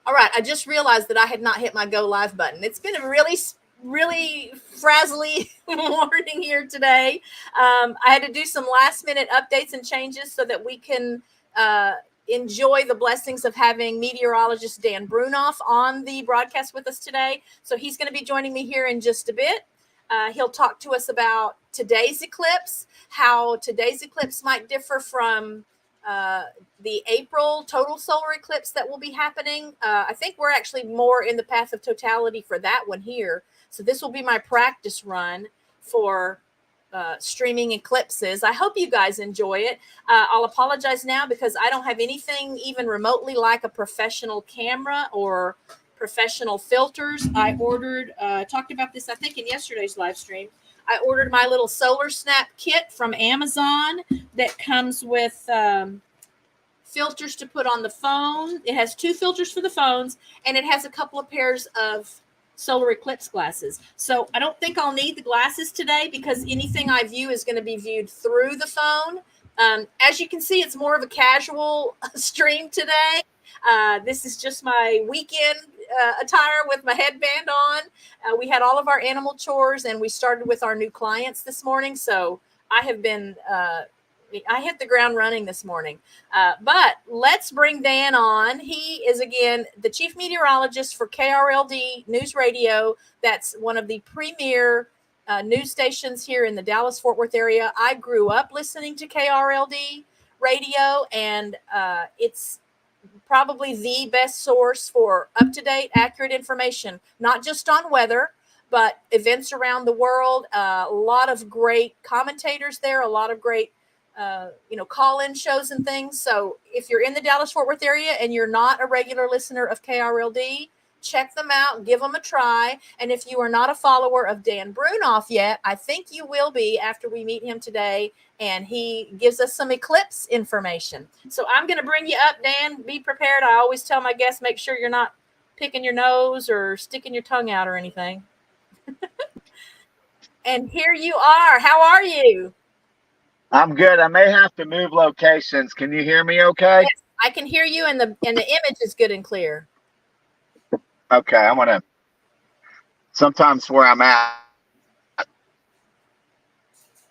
All right, I just realized that I had not hit my go live button. It's been a really frazzly morning here today. I had to do some last minute updates and changes so that we can enjoy the blessings of having meteorologist Dan Brounoff on the broadcast with us today. So he's going to be joining me here in just a bit. He'll talk to us about today's eclipse, how today's eclipse might differ from the April total solar eclipse that will be happening. I think we're actually more in the path of totality for that one here. So this will be my practice run for streaming eclipses. I hope you guys enjoy it. I'll apologize now because I don't have anything even remotely like a professional camera or professional filters. I ordered, talked about this, I think, in yesterday's live stream. I ordered my little Solar Snap kit from Amazon that comes with filters to put on the phone. It has 2 filters for the phones, and it has a couple of pairs of solar eclipse glasses. So I don't think I'll need the glasses today because anything I view is going to be viewed through the phone. As you can see, it's more of a casual stream today. This is just my weekend attire with my headband on. We had all of our animal chores and we started with our new clients this morning. So I have been, I hit the ground running this morning. But let's bring Dan on. He is, again, the chief meteorologist for KRLD News Radio. That's one of the premier news stations here in the Dallas-Fort Worth area. I grew up listening to KRLD radio, and it's probably the best source for up-to-date, accurate information, not just on weather, but events around the world. A lot of great commentators there, a lot of great call-in shows and things. So if you're in the Dallas-Fort Worth area and you're not a regular listener of KRLD, check them out, give them a try. And if you are not a follower of Dan Brounoff yet, I think you will be after we meet him today, and he gives us some eclipse information. So I'm going to bring you up, Dan. Be prepared. I always tell my guests, make sure you're not picking your nose or sticking your tongue out or anything. And here you are. How are you? I'm good. I may have to move locations. Can you hear me okay? Yes, I can hear you, and the image is good and clear. Okay, I'm gonna sometimes where I'm at.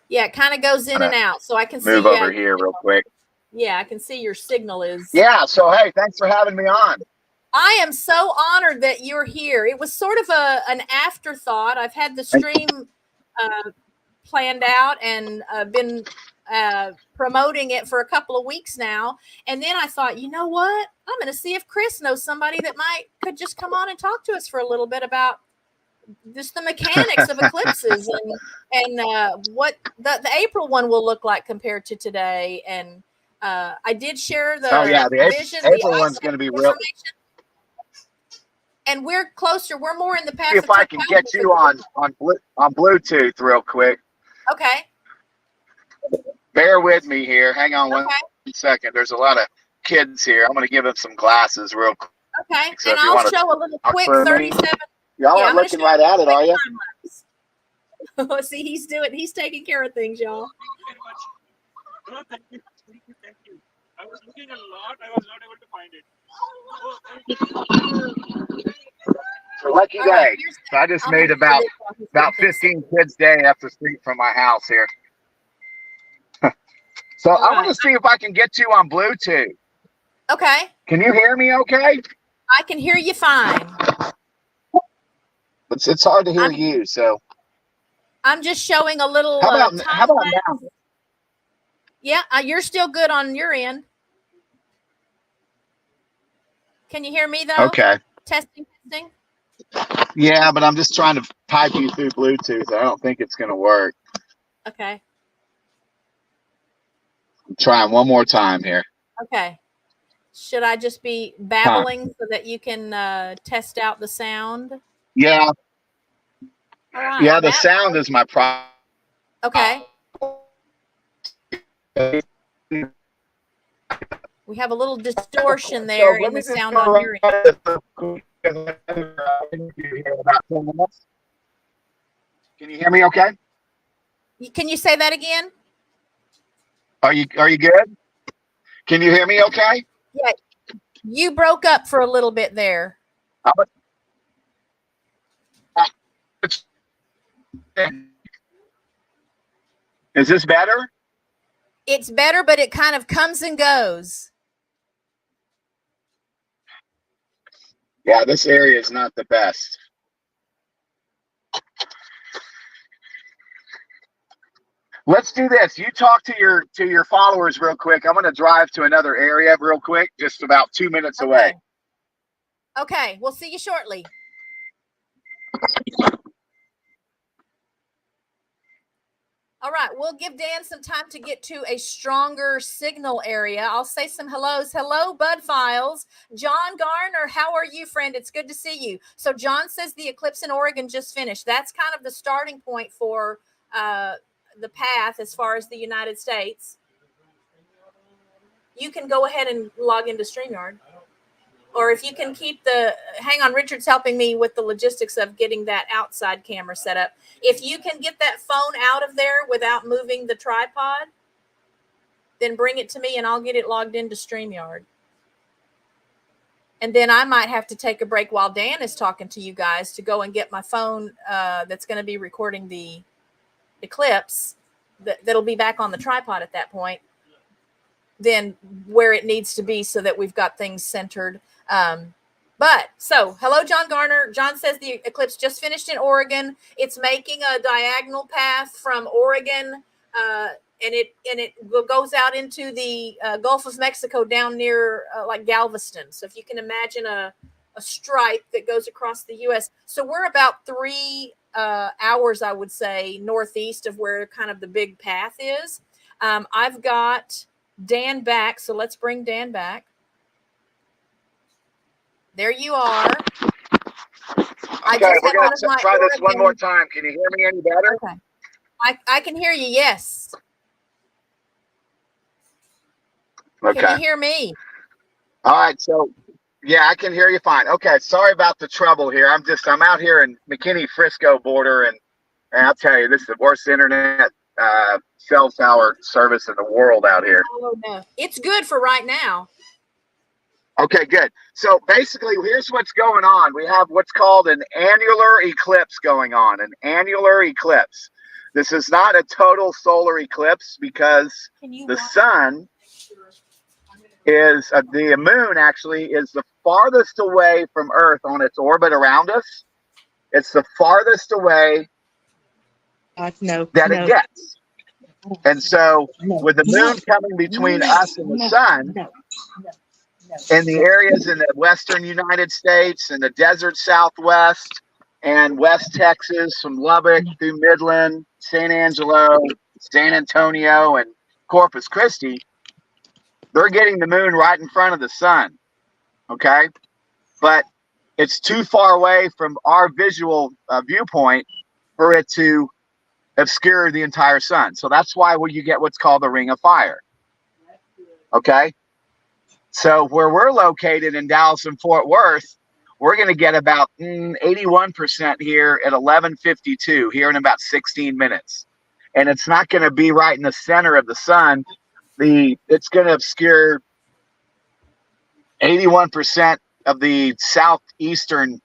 Yeah, it kind of goes in and out, so I can see. Move over here real quick. Yeah, I can see your signal is. Yeah, so hey, thanks for having me on. I am so honored that you're here. It was sort of an afterthought. I've had the stream planned out and been promoting it for a couple of weeks now. And then I thought, you know what? I'm going to see if Chris knows somebody that could just come on and talk to us for a little bit about just the mechanics of eclipses and what the April one will look like compared to today. And I did share the vision. April one's going to be real. And we're closer. We're more in the path. See if I can get you on Bluetooth real quick. Okay. Bear with me here. Hang on one second. There's a lot of kids here. I'm going to give them some glasses real quick. Okay. So and I'll show a little quick 37. Y'all aren't looking right at it, are you? See, he's taking care of things, y'all. Oh, thank you. Thank you. I was looking a lot. I was not able to find it. So lucky day. So I just made about 15 kids' day up the street from my house here. So I want to see if I can get you on Bluetooth. Okay. Can you hear me okay? I can hear you fine. It's hard to hear you, so. I'm just showing a little. How about now? Yeah, you're still good on your end. Can you hear me though? Okay. Testing. Yeah, but I'm just trying to pipe you through Bluetooth. I don't think it's going to work. Okay. I'm trying one more time here. Okay. Should I just be babbling so that you can test out the sound? Yeah. All right. Yeah, the sound is my problem. Okay. We have a little distortion there in the sound on your end. Can you hear me okay? Can you say that again? Are you good? Can you hear me okay? You broke up for a little bit there. Is this better? It's better, but it kind of comes and goes. Yeah, this area is not the best. Let's do this. You talk to your followers real quick. I'm going to drive to another area real quick, just about 2 minutes away. Okay, we'll see you shortly. All right, we'll give Dan some time to get to a stronger signal area. I'll say some hellos. Hello, Bud Files. John Garner, how are you, friend? It's good to see you. So John says the eclipse in Oregon just finished. That's kind of the starting point for the path as far as the United States. You can go ahead and log into StreamYard. Or if you can keep hang on, Richard's helping me with the logistics of getting that outside camera set up. If you can get that phone out of there without moving the tripod, then bring it to me and I'll get it logged into StreamYard. And then I might have to take a break while Dan is talking to you guys to go and get my phone that's going to be recording the Eclipse that'll be back on the tripod at that point, then where it needs to be so that we've got things centered. So hello, John Garner. John says the eclipse just finished in Oregon. It's making a diagonal path from Oregon, and it goes out into the Gulf of Mexico down near like Galveston. So if you can imagine a stripe that goes across the U.S. So we're about 3 hours, I would say, northeast of where kind of the big path is. I've got Dan back, so let's bring Dan back. There you are. Okay, we're going to try this one more time. Can you hear me any better? Okay. I can hear you, yes. Okay. Can you hear me? All right, so yeah, I can hear you fine. Okay, sorry about the trouble here. I'm out here in McKinney-Frisco border, and I'll tell you, this is the worst internet cell tower service in the world out here. Oh, no. It's good for right now. Okay, good. So basically, here's what's going on. We have what's called an annular eclipse going on, an annular eclipse. This is not a total solar eclipse because the sun is, the moon actually is the farthest away from Earth on its orbit around us. It's the farthest away that it gets. And so with the moon coming between us and the sun, in the areas in the western United States and the desert Southwest and West Texas, from Lubbock through Midland, San Angelo, San Antonio, and Corpus Christi, they're getting the moon right in front of the sun, okay? But it's too far away from our visual viewpoint for it to obscure the entire sun. So that's why you get what's called the ring of fire, okay? So where we're located in Dallas and Fort Worth, we're going to get about 81% here at 11:52 here in about 16 minutes. And it's not going to be right in the center of the sun. It's going to obscure 81% of the southeastern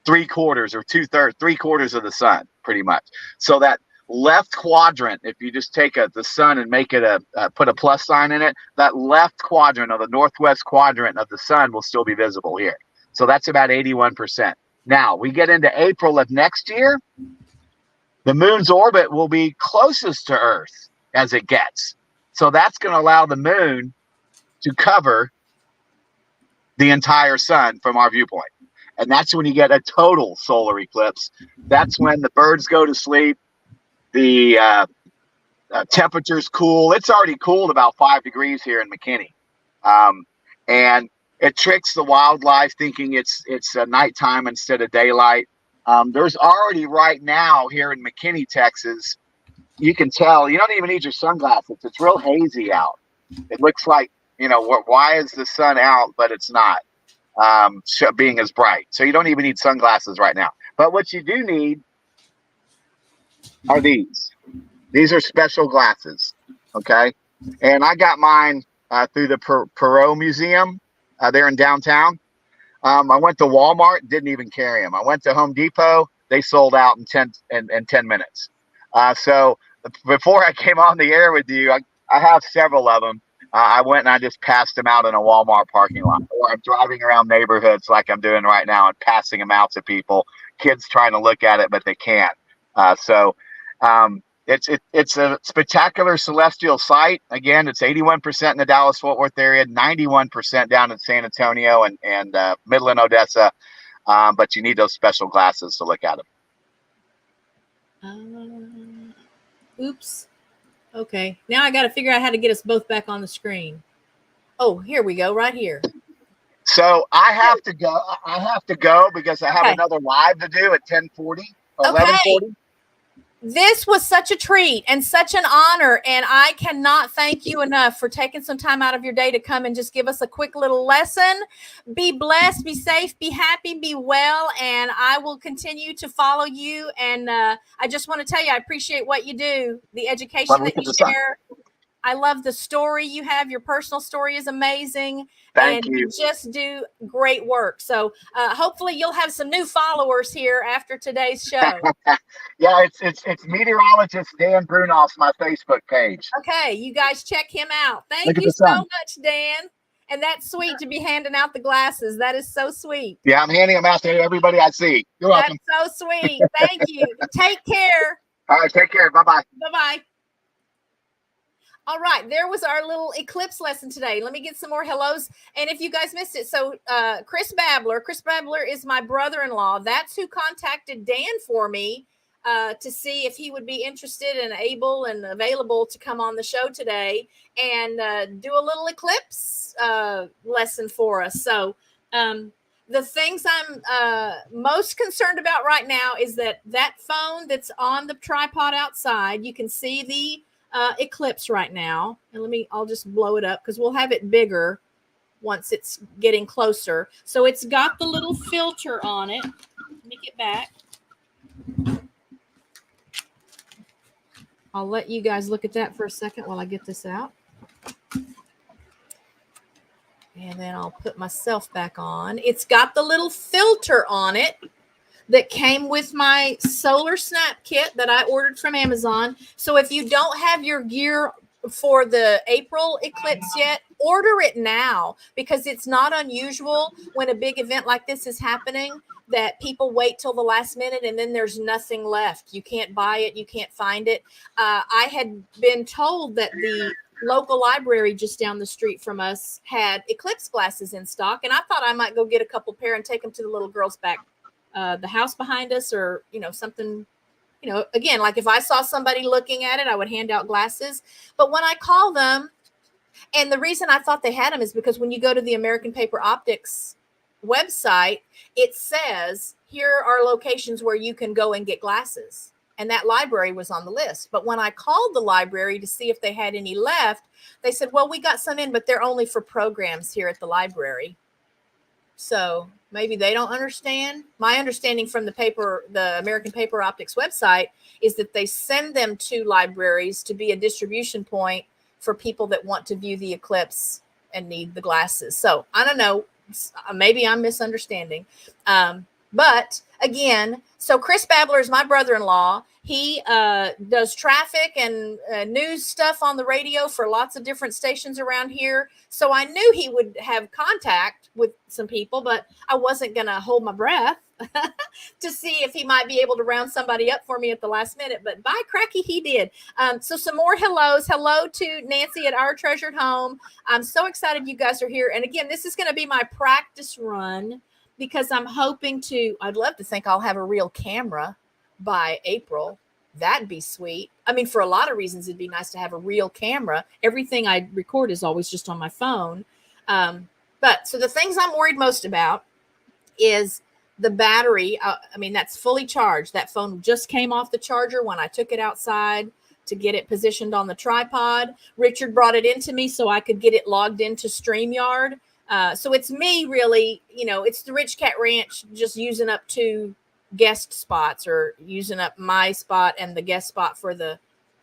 3/4 or 2/3, 3/4 of the sun, pretty much. So that left quadrant, if you just take the sun and make it put a plus sign in it, that left quadrant, or the northwest quadrant of the sun, will still be visible here. So that's about 81%. Now we get into April of next year, the moon's orbit will be closest to Earth as it gets. So that's going to allow the moon to cover the entire sun from our viewpoint. And that's when you get a total solar eclipse. That's when the birds go to sleep. The temperature's cool. It's already cooled about 5 degrees here in McKinney. And it tricks the wildlife thinking it's nighttime instead of daylight. There's already right now here in McKinney, Texas, you can tell, you don't even need your sunglasses. It's real hazy out. It looks like, why is the sun out, but it's not being as bright. So you don't even need sunglasses right now. But what you do need are these. These are special glasses, okay? And I got mine through the Perot Museum. They're in downtown. I went to Walmart, didn't even carry them. I went to Home Depot, they sold out in 10 minutes. So before I came on the air with you, I have several of them. I went and I just passed them out in a Walmart parking lot, or I'm driving around neighborhoods like I'm doing right now and passing them out to people. Kids trying to look at it, but they can't. It's a spectacular celestial sight. Again, it's 81% in the Dallas-Fort Worth area, 91% down in San Antonio and Midland, Odessa. But you need those special glasses to look at them. Oops. Okay. Now I got to figure out how to get us both back on the screen. Oh, here we go, right here. So I have to go because I have another live to do at 10:40, 11:40. This was such a treat and such an honor, and I cannot thank you enough for taking some time out of your day to come and just give us a quick little lesson. Be blessed, be safe, be happy, be well, and I will continue to follow you. And I just want to tell you, I appreciate what you do, the education that you share. I love the story you have. Your personal story is amazing. Thank you. You just do great work. So hopefully you'll have some new followers here after today's show. Yeah, it's Meteorologist Dan Brounoff's my Facebook page. Okay, you guys check him out. Thank you so much, Dan. And that's sweet to be handing out the glasses. That is so sweet. Yeah, I'm handing them out to everybody I see. You're welcome. That's so sweet. Thank you. Take care. All right, take care. Bye-bye. Bye-bye. All right, there was our little eclipse lesson today. Let me get some more hellos. And if you guys missed it, so Chris Babler is my brother-in-law. That's who contacted Dan for me to see if he would be interested and able and available to come on the show today and do a little eclipse lesson for us. So the things I'm most concerned about right now is that phone that's on the tripod outside, you can see the eclipse right now, and I'll just blow it up because we'll have it bigger once it's getting closer. So it's got the little filter on it. Let me get back. I'll let you guys look at that for a second while I get this out. And then I'll put myself back on. It's got the little filter on it that came with my solar snap kit that I ordered from Amazon. So if you don't have your gear for the April eclipse yet, order it now, because it's not unusual when a big event like this is happening that people wait till the last minute and then there's nothing left. You can't buy it. You can't find it. I had been told that the local library just down the street from us had eclipse glasses in stock, and I thought I might go get a couple pair and take them to the little girls back the house behind us, or something, again, like if I saw somebody looking at it, I would hand out glasses. But when I call them, and the reason I thought they had them is because when you go to the American Paper Optics website, it says here are locations where you can go and get glasses, and that library was on the list. But when I called the library to see if they had any left, they said, well, we got some in, but they're only for programs here at the library. So maybe they don't understand. My understanding from the American Paper Optics website is that they send them to libraries to be a distribution point for people that want to view the eclipse and need the glasses. So I don't know. Maybe I'm misunderstanding. But again, so Chris Babler is my brother-in-law. He does traffic and news stuff on the radio for lots of different stations around here. So I knew he would have contact with some people, but I wasn't going to hold my breath to see if he might be able to round somebody up for me at the last minute. But by cracky, he did. So some more hellos. Hello to Nancy at Our Treasured Home. I'm so excited you guys are here. And again, this is going to be my practice run, because I'm hoping I'd love to think I'll have a real camera by April. That'd be sweet. I mean, for a lot of reasons, it'd be nice to have a real camera. Everything I record is always just on my phone. But so the things I'm worried most about is the battery. That's fully charged. That phone just came off the charger when I took it outside to get it positioned on the tripod. Richard brought it into me so I could get it logged into StreamYard. So it's me really, it's the Rich Cat Ranch just using up 2 guest spots, or using up my spot and the guest spot for the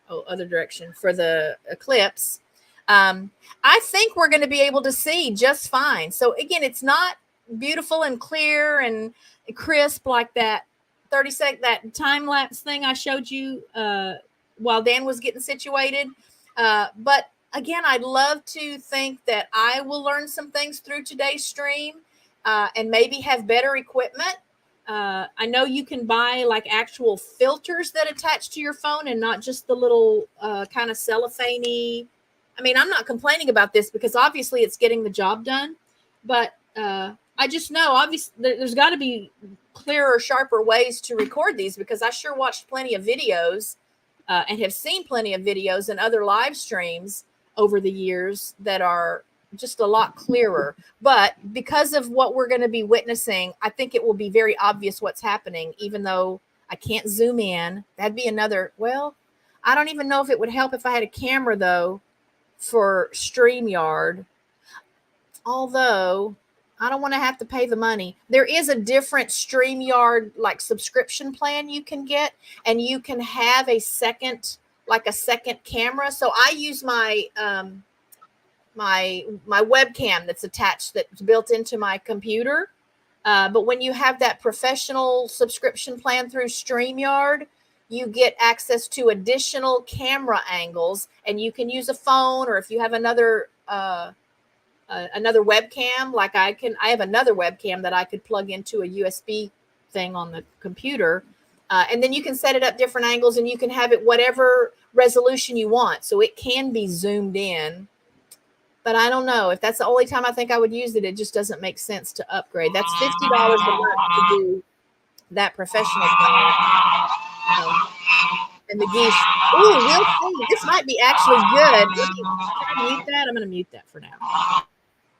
other direction for the eclipse. I think we're going to be able to see just fine. So again, it's not beautiful and clear and crisp like that 30-second that time lapse thing I showed you while Dan was getting situated. But again, I'd love to think that I will learn some things through today's stream and maybe have better equipment. I know you can buy like actual filters that attach to your phone and not just the little kind of cellophane-y. I mean, I'm not complaining about this because obviously it's getting the job done, but I just know obviously there's got to be clearer, sharper ways to record these because I sure watched plenty of videos and have seen plenty of videos and other live streams over the years that are just a lot clearer. But because of what we're going to be witnessing, I think it will be very obvious what's happening, even though I can't zoom in. That'd be another, well, I don't even know if it would help if I had a camera though for StreamYard, although I don't want to have to pay the money. There is a different StreamYard like subscription plan you can get, and you can have a second camera. So I use my my webcam that's attached, that's built into my computer. But when you have that professional subscription plan through StreamYard, you get access to additional camera angles, and you can use a phone, or if you have another webcam, like I have another webcam that I could plug into a USB thing on the computer. And then you can set it up different angles, and you can have it whatever resolution you want. So it can be zoomed in. But I don't know if that's the only time I think I would use it. It just doesn't make sense to upgrade. That's $50 a month to do that professional plan. And the geese. Oh, we'll see. This might be actually good. Can I mute that? I'm going to mute that for now.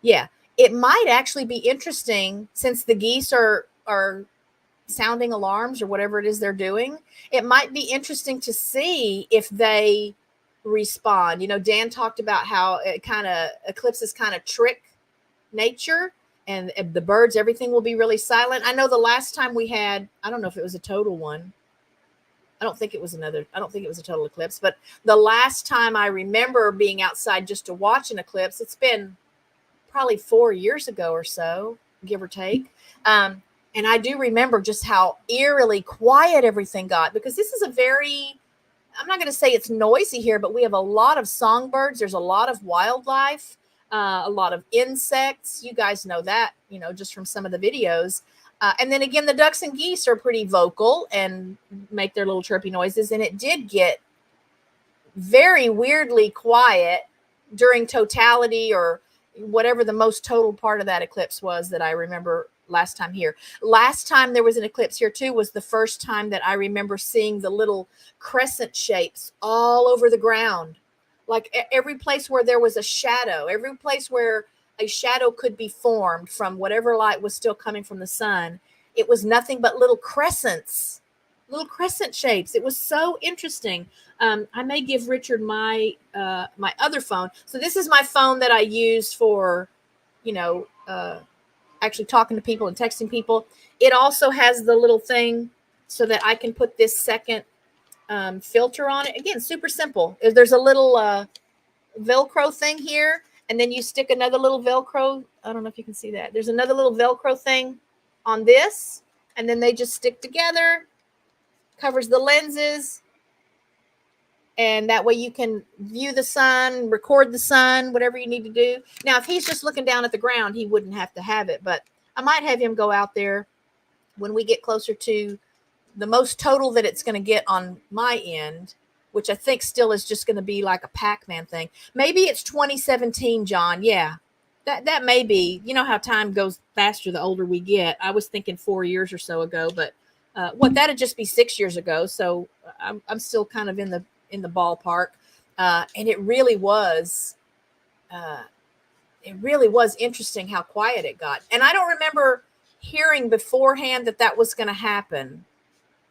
Yeah, it might actually be interesting since the geese are sounding alarms or whatever it is they're doing. It might be interesting to see if they respond. You know, Dan talked about how eclipses kind of trick nature, and the birds, everything will be really silent. I know the last time we had, I don't know if it was a total one. I don't think it was a total eclipse, but the last time I remember being outside just to watch an eclipse, it's been probably 4 years ago or so, give or take. And I do remember just how eerily quiet everything got, because this is I'm not going to say it's noisy here, but we have a lot of songbirds. There's a lot of wildlife, a lot of insects. You guys know that, you know, just from some of the videos. And then again, the ducks and geese are pretty vocal and make their little chirpy noises. And it did get very weirdly quiet during totality, or whatever the most total part of that eclipse was that I remember last time here. Last time there was an eclipse here too was the first time that I remember seeing the little crescent shapes all over the ground. Like every place where there was a shadow, every place where a shadow could be formed from whatever light was still coming from the sun, it was nothing but little crescent shapes. It was so interesting. I may give Richard my my other phone. So this is my phone that I use for, you know, actually talking to people and texting people. It also has the little thing so that I can put this second filter on it. Again, super simple. There's a little Velcro thing here, and then you stick another little Velcro. I don't know if you can see that. There's another little Velcro thing on this, and then they just stick together, covers the lenses, and that way you can view the sun, record the sun, whatever you need to do. Now, if he's just looking down at the ground, he wouldn't have to have it, but I might have him go out there when we get closer to the most total that it's going to get on my end, which I think still is just going to be like a Pac-Man thing. Maybe it's 2017, John. Yeah, that may be. You know how time goes faster the older we get. I was thinking 4 years or so ago, but that'd just be 6 years ago. So I'm still kind of in the ballpark. And it really was interesting how quiet it got. And I don't remember hearing beforehand that was going to happen.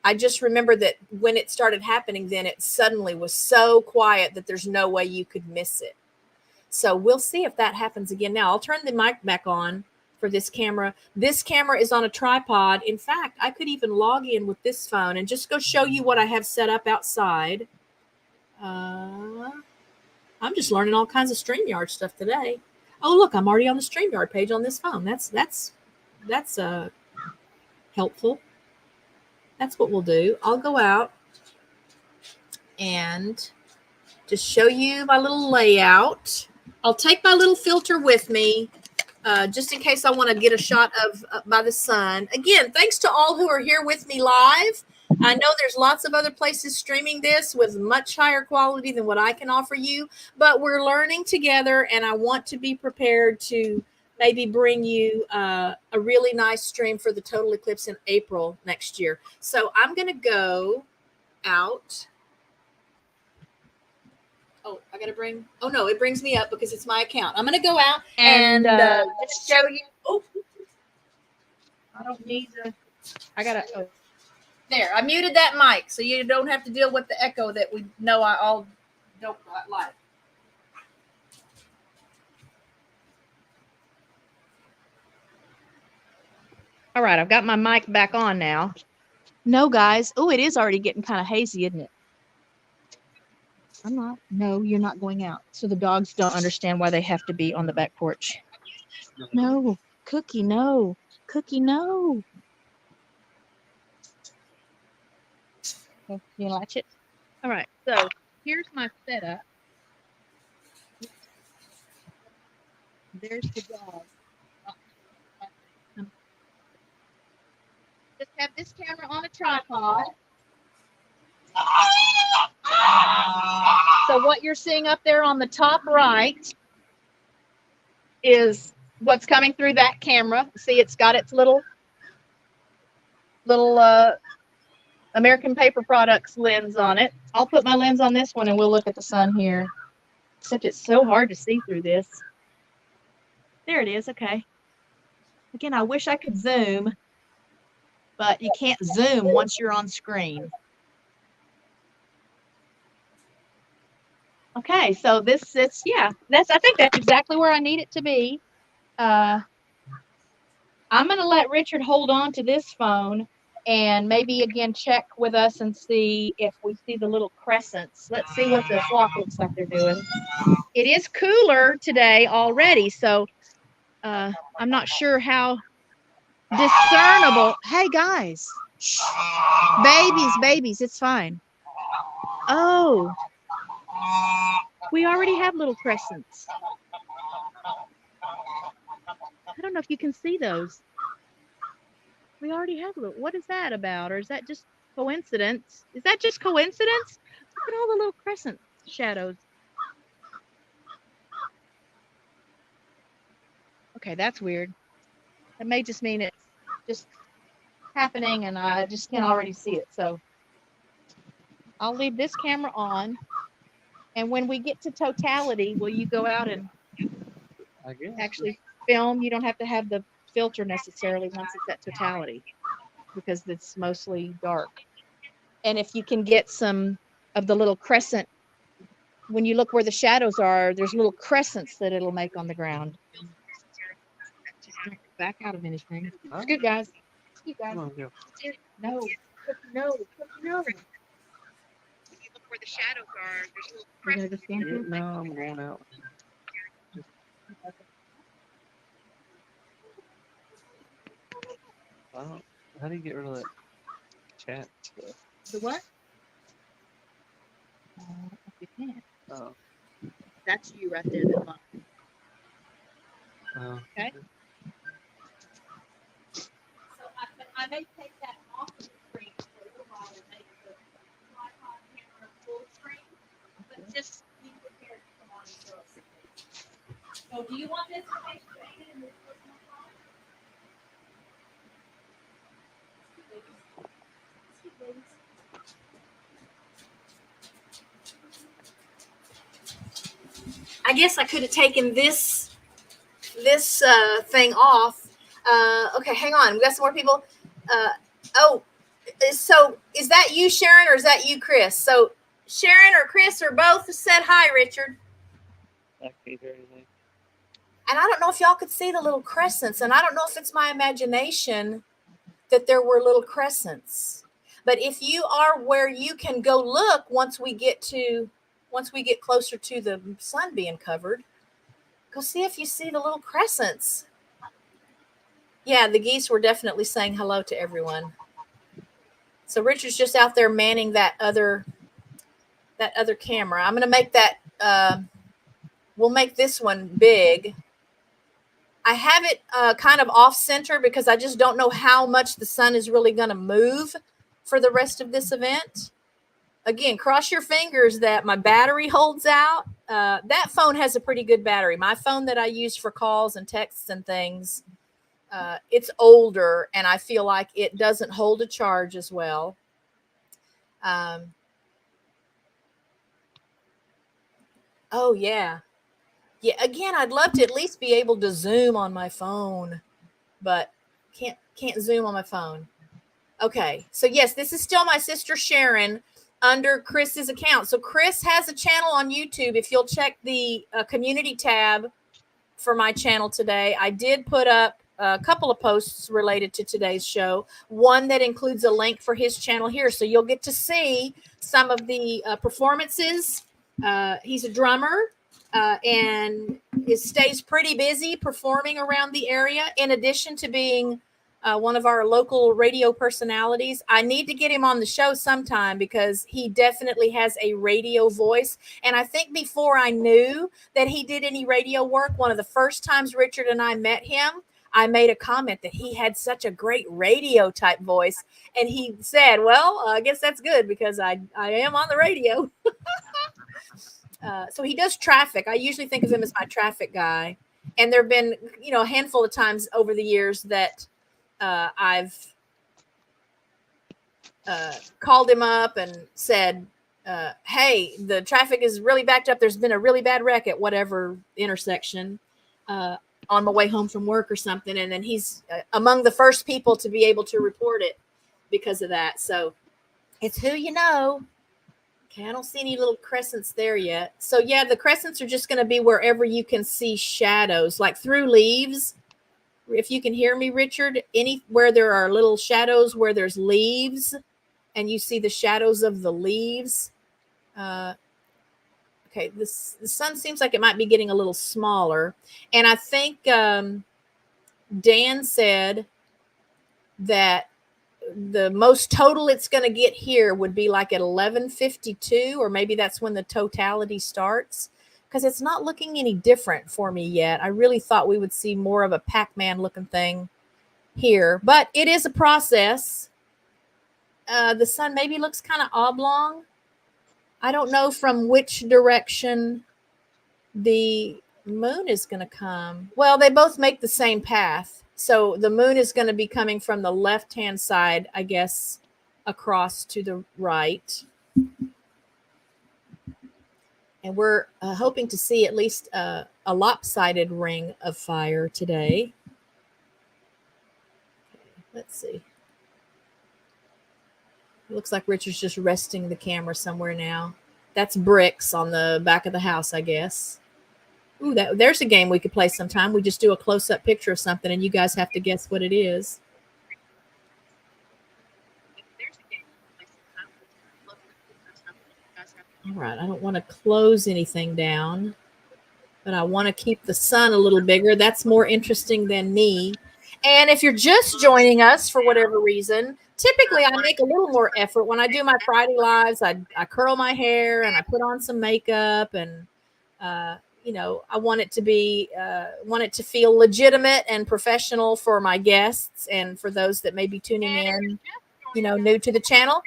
I just remember that when it started happening, then it suddenly was so quiet that there's no way you could miss it. So we'll see if that happens again. Now I'll turn the mic back on for this camera. This camera is on a tripod. In fact, I could even log in with this phone and just go show you what I have set up outside. I'm just learning all kinds of StreamYard stuff today. Oh, look, I'm already on the StreamYard page on this phone. That's helpful. That's what we'll do. I'll go out and just show you my little layout. I'll take my little filter with me just in case I want to get a shot of by the sun. Again, thanks to all who are here with me live. I know there's lots of other places streaming this with much higher quality than what I can offer you, but we're learning together, and I want to be prepared to maybe bring you a really nice stream for the total eclipse in April next year. So I'm going to go out. Oh, I got to bring. Oh, no, it brings me up because it's my account. I'm going to go out and just show you. Oh, I don't need to. I got to. Oh. There, I muted that mic so you don't have to deal with the echo that we know I all don't like. All right, I've got my mic back on now. No, guys. Oh, it is already getting kind of hazy, isn't it? I'm not. No, you're not going out. So the dogs don't understand why they have to be on the back porch. No, Cookie, no. Cookie, no. Okay, you latch it? All right, so here's my setup. There's the dog. Just have this camera on a tripod. So what you're seeing up there on the top right is what's coming through that camera. See, it's got its little American Paper Products lens on it. I'll put my lens on this one and we'll look at the sun here. Except it's so hard to see through this. There it is. Okay. Again, I wish I could zoom, but you can't zoom once you're on screen. Okay, so this is, yeah, I think that's exactly where I need it to be. I'm going to let Richard hold on to this phone and maybe again check with us and see if we see the little crescents. Let's see what the flock looks like they're doing. It is cooler today already, so I'm not sure how discernible. Hey, guys. Babies, it's fine. Oh. We already have little crescents. I don't know if you can see those. We already have little. What is that about? Or is that just coincidence? Is that just coincidence? Look at all the little crescent shadows. Okay, that's weird. That may just mean it's just happening and I just can already see it. So I'll leave this camera on. And when we get to totality, will you go out and actually film? You don't have to have the filter necessarily once it's at totality because it's mostly dark. And if you can get some of the little crescent, when you look where the shadows are, there's little crescents that it'll make on the ground. Just don't back out of anything. Scoot, guys. Scoot, guys. No. Where the shadows are, there's little crescents. No, I'm going out. How do you get rid of that chat stuff? The what? You can't. Oh. That's you right there. That line. Okay. So I may take that off the screen for a little while and make the tripod camera full screen, but just be prepared to come on and show us. So do you want this information in this personal file? I guess I could have taken this thing off. Okay, hang on. We got some more people. So is that you, Sharon, or is that you, Chris? So Sharon or Chris or both said hi, Richard. I can't hear anything. And I don't know if y'all could see the little crescents, and I don't know if it's my imagination that there were little crescents. But if you are where you can go look once we get to once we get closer to the sun being covered, go see if you see the little crescents. Yeah, the geese were definitely saying hello to everyone. So Richard's just out there manning that other camera. I'm going to make that, we'll make this one big. I have it kind of off center because I just don't know how much the sun is really going to move for the rest of this event. Again, cross your fingers that my battery holds out. That phone has a pretty good battery. My phone that I use for calls and texts and things, it's older, and I feel like it doesn't hold a charge as well. Oh, yeah. Yeah, again, I'd love to at least be able to zoom on my phone, but can't zoom on my phone. Okay, so yes, this is still my sister Sharon under Chris's account. So Chris has a channel on YouTube. If you'll check the community tab for my channel today, I did put up a couple of posts related to today's show. One that includes a link for his channel here, so you'll get to see some of the performances. He's a drummer. And it stays pretty busy performing around the area. In addition to being one of our local radio personalities, I need to get him on the show sometime because he definitely has a radio voice. And I think before I knew that he did any radio work, one of the first times Richard and I met him, I made a comment that he had such a great radio type voice. And he said, well, I guess that's good because I am on the radio. So he does traffic. I usually think of him as my traffic guy. And there have been, a handful of times over the years that I've called him up and said, hey, the traffic is really backed up. There's been a really bad wreck at whatever intersection on my way home from work or something. And then he's among the first people to be able to report it because of that. So it's who you know. Okay, I don't see any little crescents there yet. So yeah, the crescents are just going to be wherever you can see shadows, like through leaves. If you can hear me, Richard, where there are little shadows where there's leaves and you see the shadows of the leaves. Okay, the sun seems like it might be getting a little smaller. And I think Dan said that the most total it's going to get here would be like at 11:52, or maybe that's when the totality starts, because it's not looking any different for me yet. I really thought we would see more of a Pac-Man looking thing here, but it is a process. The sun maybe looks kind of oblong. I don't know from which direction the moon is going to come. Well, they both make the same path. So the moon is going to be coming from the left-hand side, I guess, across to the right. And we're hoping to see at least a lopsided ring of fire today. Okay, let's see. It looks like Richard's just resting the camera somewhere now. That's bricks on the back of the house, I guess. Ooh, there's a game we could play sometime. We just do a close-up picture of something, and you guys have to guess what it is. All right, I don't want to close anything down, but I want to keep the sun a little bigger. That's more interesting than me. And if you're just joining us for whatever reason, typically I make a little more effort. When I do my Friday lives, I curl my hair and I put on some makeup and I want it to be, to feel legitimate and professional for my guests and for those that may be tuning in, new to the channel.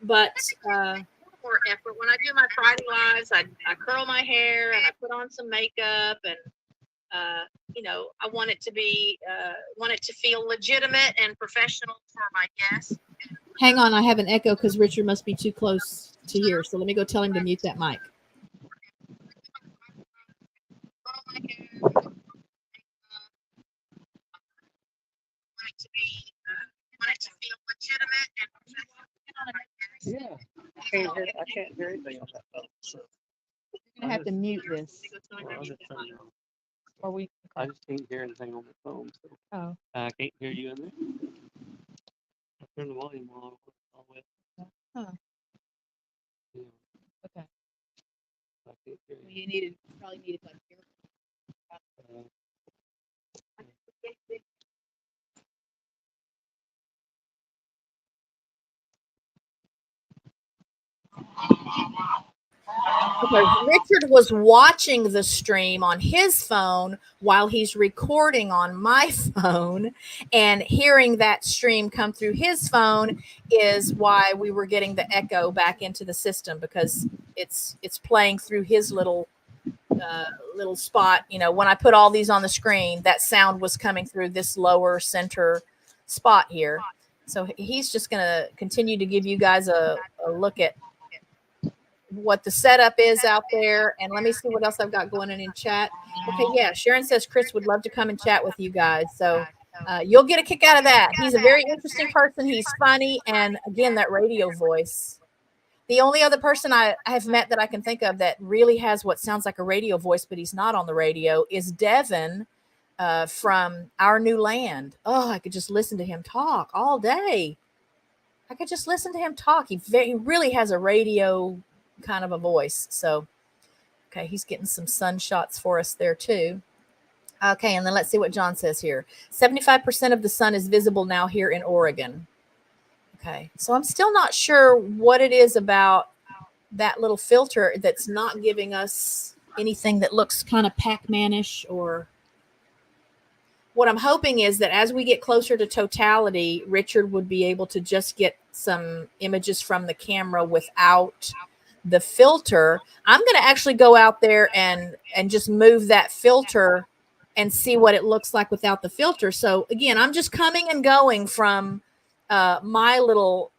But more effort when I do my Friday lives, I curl my hair and I put on some makeup and I want it to be, to feel legitimate and professional for my guests. Hang on, I have an echo because Richard must be too close to hear. So let me go tell him to mute that mic. Yeah, I can't hear anything on that phone. So You're gonna have to mute this, I'll just turn it on. or we. I just can't hear anything on the phone, so Oh, I can't hear you in there. I'll turn the volume on. huh. Yeah. Okay. You probably needed like here. Okay, Richard was watching the stream on his phone while he's recording on my phone, and hearing that stream come through his phone is why we were getting the echo back into the system, because it's playing through his little spot. You know, when I put all these on the screen, that sound was coming through this lower center spot here. So he's just going to continue to give you guys a look at what the setup is out there. And let me see what else I've got going on in chat. Okay, yeah, Sharon says Chris would love to come and chat with you guys. So you'll get a kick out of that. He's a very interesting person. He's funny. And again, that radio voice. The only other person I have met that I can think of that really has what sounds like a radio voice, but he's not on the radio, is Devin from Our New Land. Oh, I could just listen to him talk all day. I could just listen to him talk. He really has a radio kind of a voice. So, okay, he's getting some sun shots for us there too. Okay, and then let's see what John says here. 75% of the sun is visible now here in Oregon. Okay, so I'm still not sure what it is about that little filter that's not giving us anything that looks kind of Pac-Man-ish. Or what I'm hoping is that as we get closer to totality, Richard would be able to just get some images from the camera without the filter. I'm going to actually go out there and just move that filter and see what it looks like without the filter. So again, I'm just coming and going from my little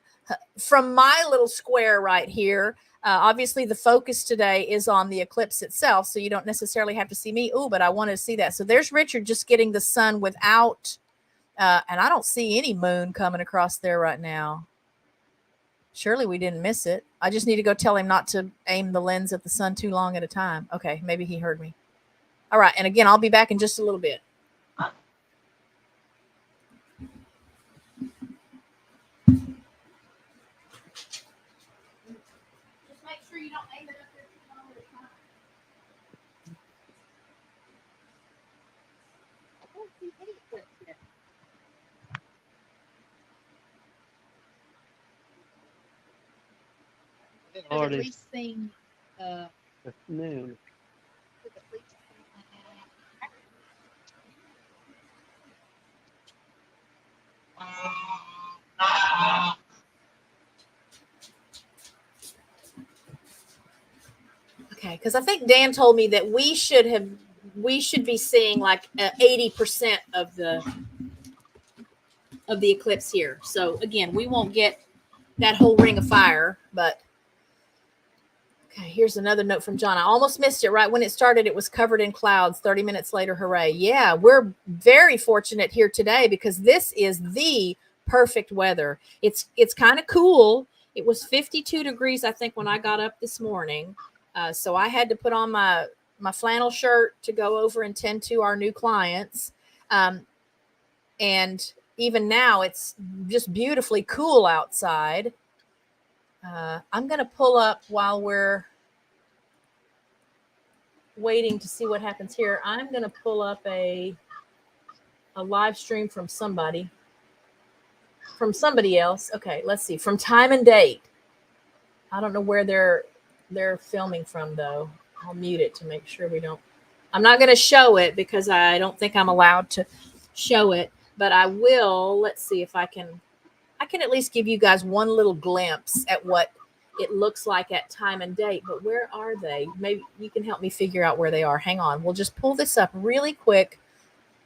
square right here. Obviously the focus today is on the eclipse itself, so you don't necessarily have to see me. Oh, but I wanted to see that. So there's Richard just getting the sun without, and I don't see any moon coming across there right now. Surely we didn't miss it. I just need to go tell him not to aim the lens at the sun too long at a time. Okay, maybe he heard me. All right, and again, I'll be back in just a little bit. Just make sure you don't aim it up there too long at a time. I don't see any eclipse yet. I've at least seen the moon. Okay, because I think Dan told me that we should be seeing like 80% of the eclipse here. So again, we won't get that whole ring of fire, but okay, here's another note from John. I almost missed it right when it started. It was covered in clouds. 30 minutes later, hooray. Yeah, we're very fortunate here today because this is the perfect weather. It's kind of cool. It was 52 degrees, I think, when I got up this morning. So I had to put on my flannel shirt to go over and tend to our new clients. And even now, it's just beautifully cool outside. I'm going to pull up while we're waiting to see what happens here. I'm going to pull up a live stream from somebody else. Okay, let's see. From Time and Date. I don't know where they're filming from, though. I'll mute it to make sure we don't. I'm not going to show it because I don't think I'm allowed to show it, but I will. Let's see if I can at least give you guys one little glimpse at what it looks like at Time and Date. But where are they? Maybe you can help me figure out where they are. Hang on. We'll just pull this up really quick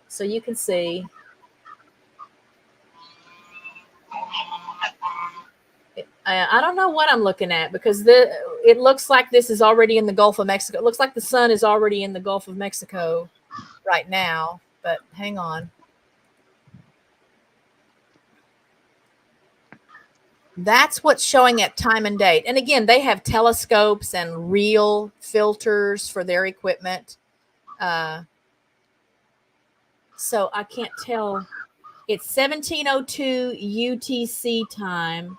so you can see. I don't know what I'm looking at because it looks like this is already in the Gulf of Mexico. It looks like the sun is already in the Gulf of Mexico right now, but hang on. That's what's showing at Time and Date. And again, they have telescopes and real filters for their equipment. So I can't tell. It's 17:02 UTC time.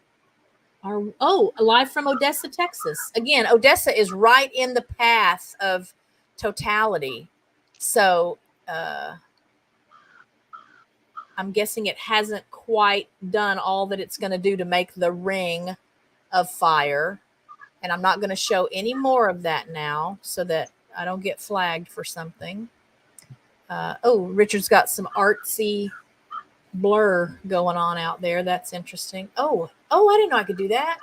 Live from Odessa, Texas. Again, Odessa is right in the path of totality. So I'm guessing it hasn't quite done all that it's going to do to make the ring of fire. And I'm not going to show any more of that now so that I don't get flagged for something. Richard's got some artsy blur going on out there. That's interesting. I didn't know I could do that.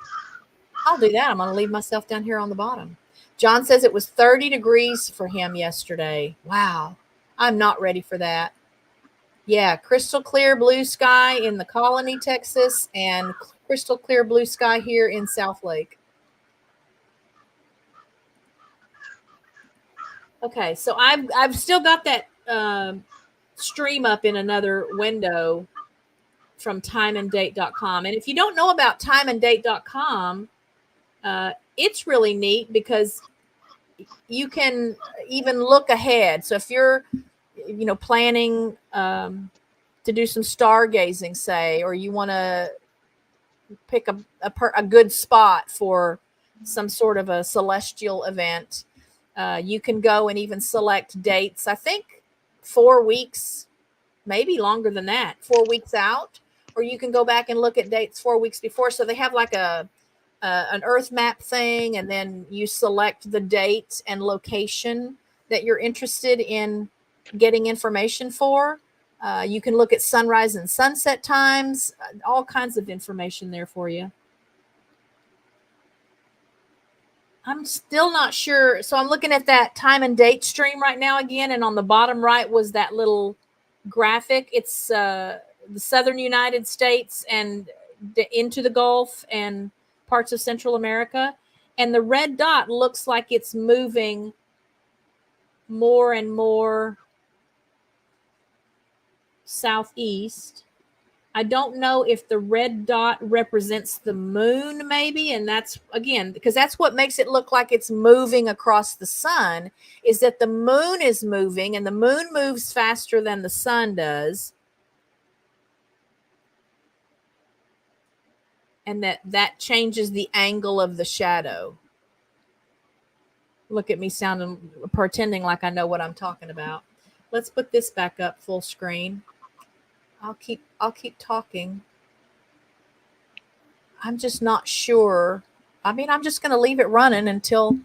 I'll do that. I'm going to leave myself down here on the bottom. John says it was 30 degrees for him yesterday. Wow. I'm not ready for that. Yeah, crystal clear blue sky in the Colony, Texas, and crystal clear blue sky here in South Lake. Okay, so I've still got that stream up in another window from timeanddate.com. And if you don't know about timeanddate.com, it's really neat because you can even look ahead. So if you're, planning to do some stargazing, say, or you want to pick a good spot for some sort of a celestial event, you can go and even select dates. I think 4 weeks, maybe longer than that, 4 weeks out, or you can go back and look at dates 4 weeks before. So they have like an earth map thing, and then you select the date and location that you're interested in getting information for. You can look at sunrise and sunset times, all kinds of information there for you. I'm still not sure. So I'm looking at that time and date stream right now again, and on the bottom right was that little graphic. It's the southern United States and into the Gulf and parts of Central America. And the red dot looks like it's moving more and more southeast. I don't know if the red dot represents the moon, maybe. And that's, again, because that's what makes it look like it's moving across the sun, is that the moon is moving, and the moon moves faster than the sun does. And that changes the angle of the shadow. Look at me pretending like I know what I'm talking about. Let's put this back up full screen. I'll keep talking. I'm just not sure. I mean, I'm just going to leave it running until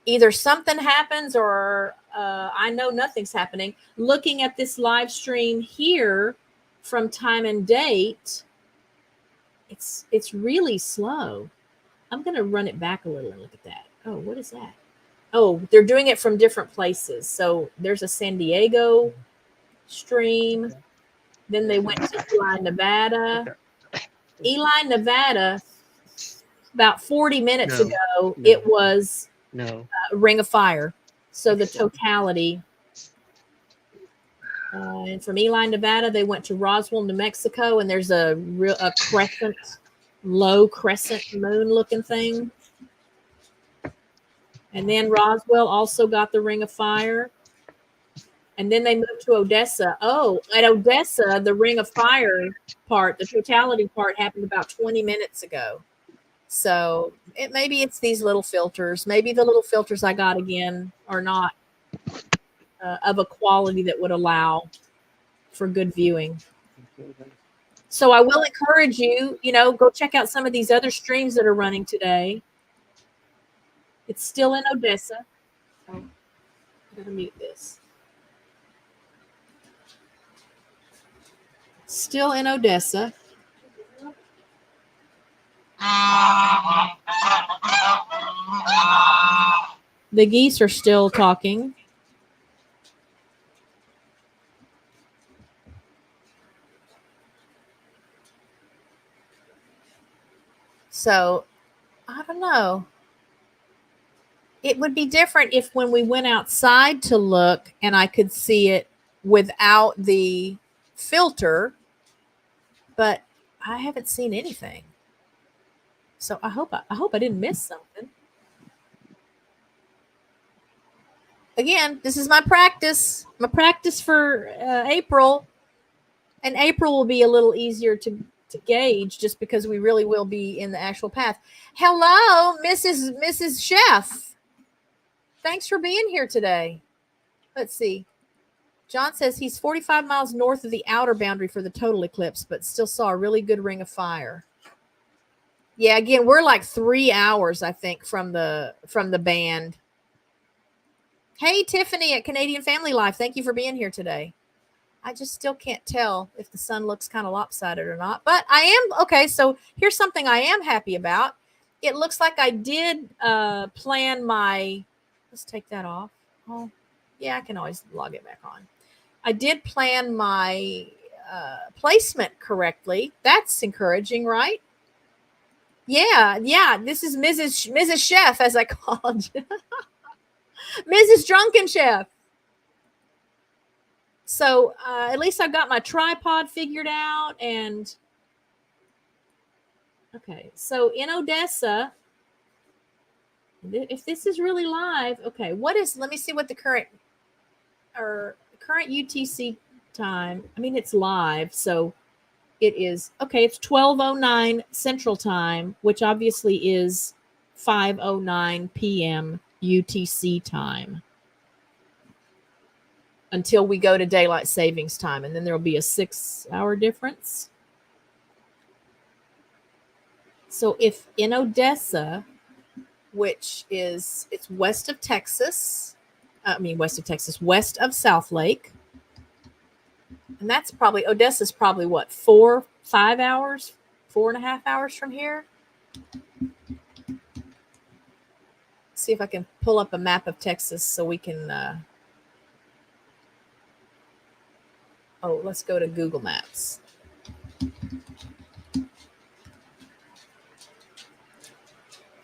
either something happens or I know nothing's happening. Looking at this live stream here from Time and Date, it's really slow. I'm going to run it back a little and look at that. Oh, what is that? Oh, they're doing it from different places. So there's a San Diego stream. Then they went to Ely, Nevada. Ely, Nevada, about 40 minutes ago, it was a Ring of Fire. So the totality. And from Ely, Nevada, they went to Roswell, New Mexico, and there's a crescent, low crescent moon-looking thing. And then Roswell also got the Ring of Fire. And then they moved to Odessa. Oh, at Odessa, the Ring of Fire part, the totality part, happened about 20 minutes ago. So maybe it's these little filters. Maybe the little filters I got again are not of a quality that would allow for good viewing. So I will encourage you, go check out some of these other streams that are running today. It's still in Odessa. Oh, I'm going to mute this. Still in Odessa. The geese are still talking. So, I don't know. It would be different if when we went outside to look and I could see it without the filter, but I haven't seen anything. So I hope I didn't miss something. Again, this is my practice. My practice for April, and April will be a little easier to to gauge, just because we really will be in the actual path. Hello, Mrs. Chef. Thanks for being here today. Let's see. John says he's 45 miles north of the outer boundary for the total eclipse, but still saw a really good ring of fire. Yeah, again, we're like 3 hours, I think, from the band. Hey, Tiffany at Canadian Family Life. Thank you for being here today. I just still can't tell if the sun looks kind of lopsided or not, but I am okay. So here's something I am happy about. It looks like I did plan my, let's take that off. Oh, yeah, I can always log it back on. I did plan my placement correctly. That's encouraging, right? Yeah. This is Mrs. Chef, as I called you. Mrs. Drunken Chef. So at least I've got my tripod figured out. And okay, so in Odessa, if this is really live, okay, let me see what the current UTC time. I mean, it's live, so it is, okay, it's 12:09 Central Time, which obviously is 5:09 p.m. UTC time, until we go to daylight savings time, and then there will be a 6-hour difference. So if in Odessa, which is, it's west of South Lake, and that's probably, Odessa's probably what, 4-5 hours, 4.5 hours from here. See if I can pull up a map of Texas so we can, let's go to Google Maps.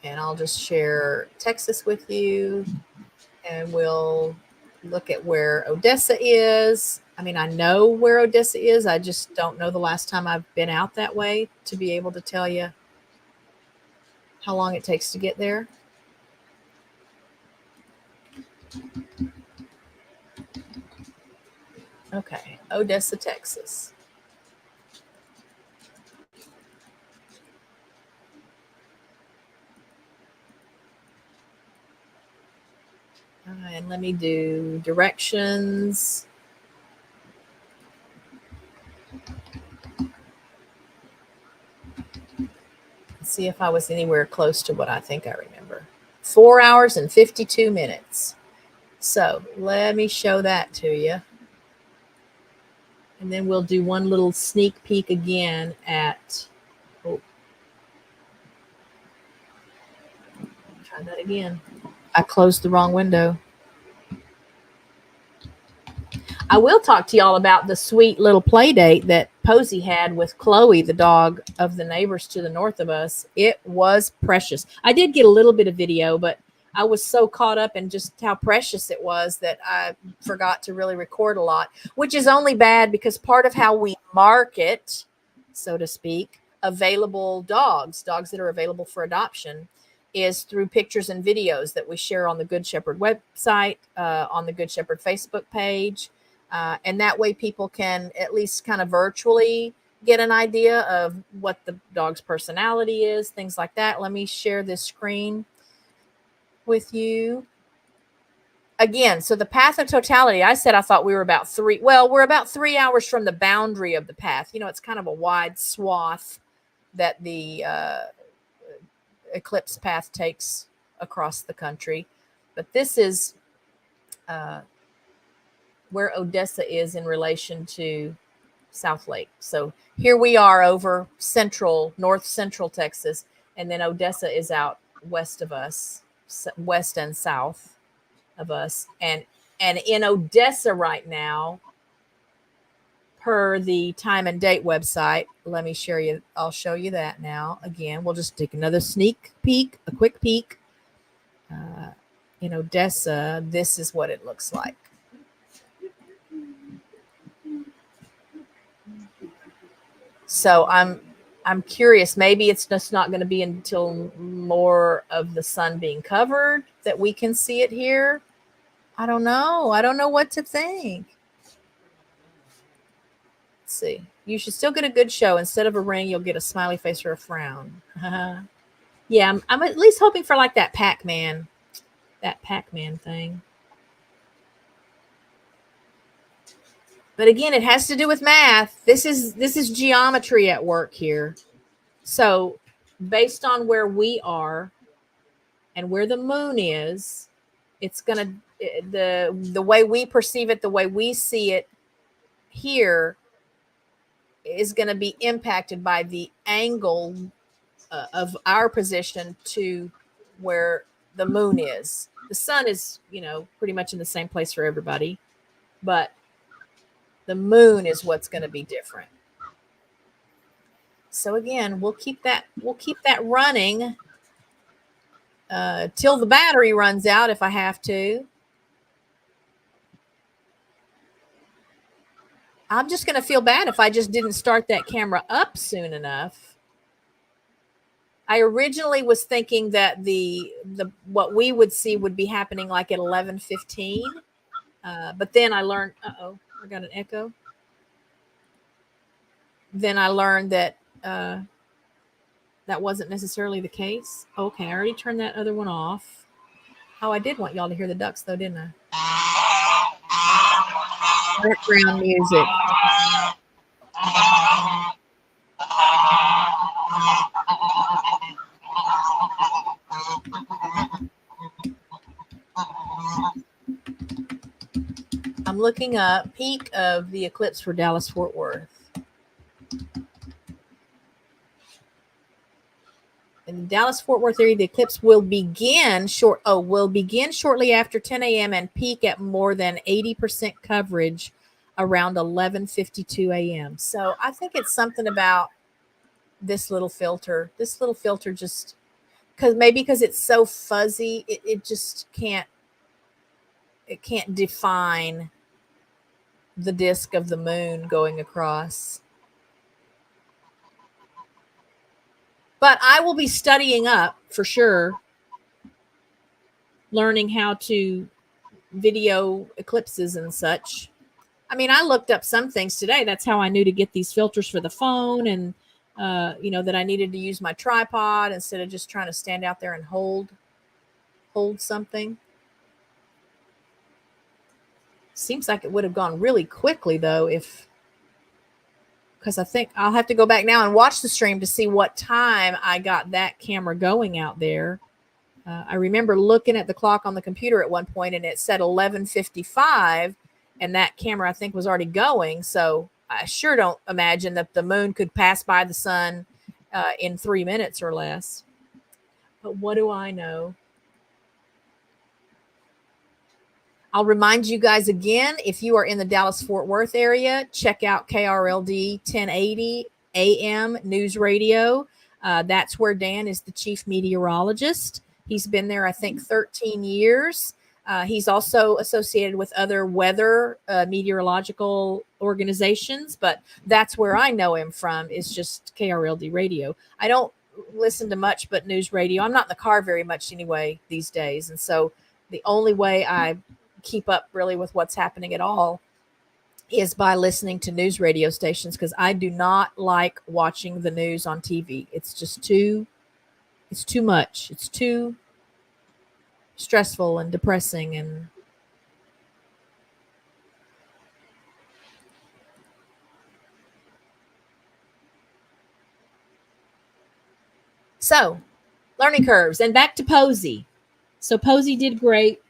And I'll just share Texas with you, and we'll look at where Odessa is. I mean, I know where Odessa is. I just don't know the last time I've been out that way to be able to tell you how long it takes to get there. Okay, Odessa, Texas. And let me do directions. Let's see if I was anywhere close to what I think I remember. 4 hours and 52 minutes. So let me show that to you. And then we'll do one little sneak peek again at, try that again. I closed the wrong window. I will talk to y'all about the sweet little play date that Posey had with Chloe, the dog of the neighbors to the north of us. It was precious. I did get a little bit of video, but I was so caught up in just how precious it was that I forgot to really record a lot, which is only bad because part of how we market, so to speak, available dogs that are available for adoption, is through pictures and videos that we share on the Good Shepherd website, on the Good Shepherd Facebook page. And that way people can at least kind of virtually get an idea of what the dog's personality is, things like that. Let me share this screen with you. Again, so the path of totality, I said I thought we were about we're about 3 hours from the boundary of the path. You know, it's kind of a wide swath that the eclipse path takes across the country. But this is where Odessa is in relation to South Lake. So here we are over north central Texas, and then Odessa is out west of us, west and south of us. And in Odessa right now, per the time and date website, let me share you, I'll show you that now. Again, we'll just take another sneak peek, a quick peek. In Odessa, this is what it looks like. So I'm curious, maybe it's just not going to be until more of the sun being covered that we can see it here. I don't know. I don't know what to think. Let's see. You should still get a good show. Instead of a ring, you'll get a smiley face or a frown. Yeah, I'm at least hoping for like that Pac-Man thing. But again, it has to do with math. This is geometry at work here. So based on where we are and where the moon is, it's gonna the way we perceive it, the way we see it here is going to be impacted by the angle of our position to where the moon is. The sun is, pretty much in the same place for everybody, but the moon is what's going to be different. So again, we'll keep that running till the battery runs out if I have to. I'm just going to feel bad if I just didn't start that camera up soon enough. I originally was thinking that the what we would see would be happening like at 11:15, but then I learned. I got an echo. Then I learned that that wasn't necessarily the case. Okay, I already turned that other one off. Oh, I did want y'all to hear the ducks though, didn't I? Background music. I'm looking up peak of the eclipse for Dallas-Fort Worth. In the Dallas-Fort Worth area, the eclipse will begin shortly after 10 a.m. and peak at more than 80% coverage around 11:52 a.m. So I think it's something about this little filter. This little filter just because it's so fuzzy, it just can't define the disk of the moon going across. But I will be studying up for sure, learning how to video eclipses and such. I mean, I looked up some things today. That's how I knew to get these filters for the phone, and that I needed to use my tripod instead of just trying to stand out there and hold something. Seems like it would have gone really quickly though, because I think I'll have to go back now and watch the stream to see what time I got that camera going out there. I remember looking at the clock on the computer at one point and it said 11:55, and that camera I think was already going. So I sure don't imagine that the moon could pass by the sun in 3 minutes or less. But what do I know? I'll remind you guys again, if you are in the Dallas-Fort Worth area, check out KRLD 1080 AM News Radio. That's where Dan is the chief meteorologist. He's been there, I think, 13 years. He's also associated with other weather meteorological organizations, but that's where I know him from, is just KRLD Radio. I don't listen to much but news radio. I'm not in the car very much anyway these days, and so the only way I keep up really with what's happening at all is by listening to news radio stations, because I do not like watching the news on TV. It's just too much. It's too stressful and depressing. And so learning curves, and back to Posey. So Posey did great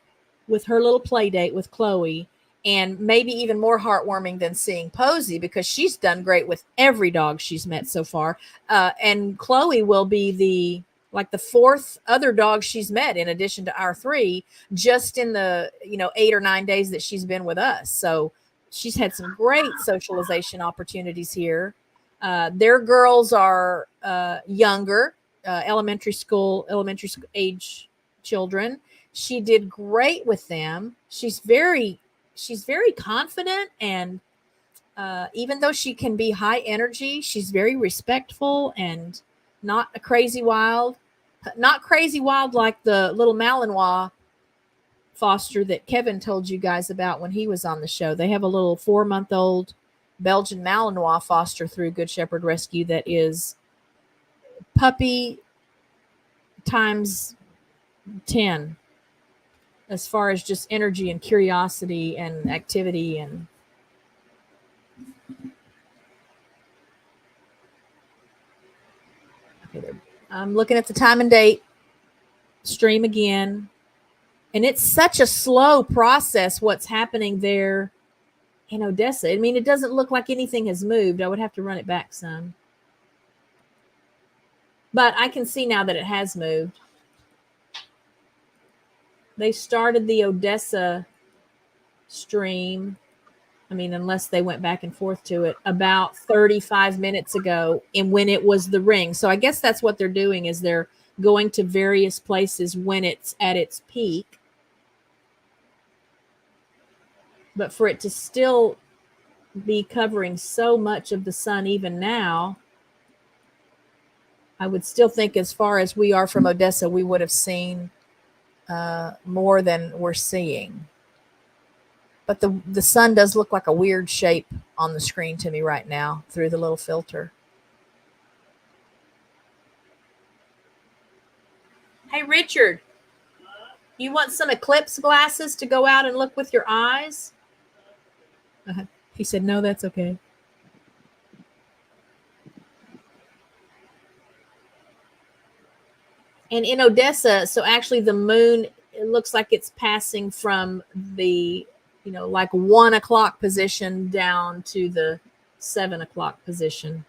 with her little play date with Chloe, and maybe even more heartwarming than seeing Posey, because she's done great with every dog she's met so far. And Chloe will be the fourth other dog she's met in addition to our three, just in the 8 or 9 days that she's been with us. So she's had some great socialization opportunities here. Their girls are younger, elementary school age children. She did great with them. She's very confident, and even though she can be high energy, she's very respectful and not crazy wild like the little Malinois foster that Kevin told you guys about when he was on the show. They have a little 4-month-old Belgian Malinois foster through Good Shepherd Rescue that is puppy times 10 as far as just energy and curiosity and activity. And okay, there. I'm looking at the time and date stream again, and it's such a slow process what's happening there in Odessa. I mean, it doesn't look like anything has moved. I would have to run it back some, but I can see now that it has moved. They started the Odessa stream, I mean, unless they went back and forth to it, about 35 minutes ago, and when it was the ring. So I guess that's what they're doing, is they're going to various places when it's at its peak. But for it to still be covering so much of the sun even now, I would still think, as far as we are from Odessa, we would have seen more than we're seeing. But the sun does look like a weird shape on the screen to me right now through the little filter. Hey, Richard, you want some Eclipse glasses to go out and look with your eyes? He said, no, that's okay. And in Odessa, so actually the moon, it looks like it's passing from the, like 1 o'clock position down to the 7 o'clock position.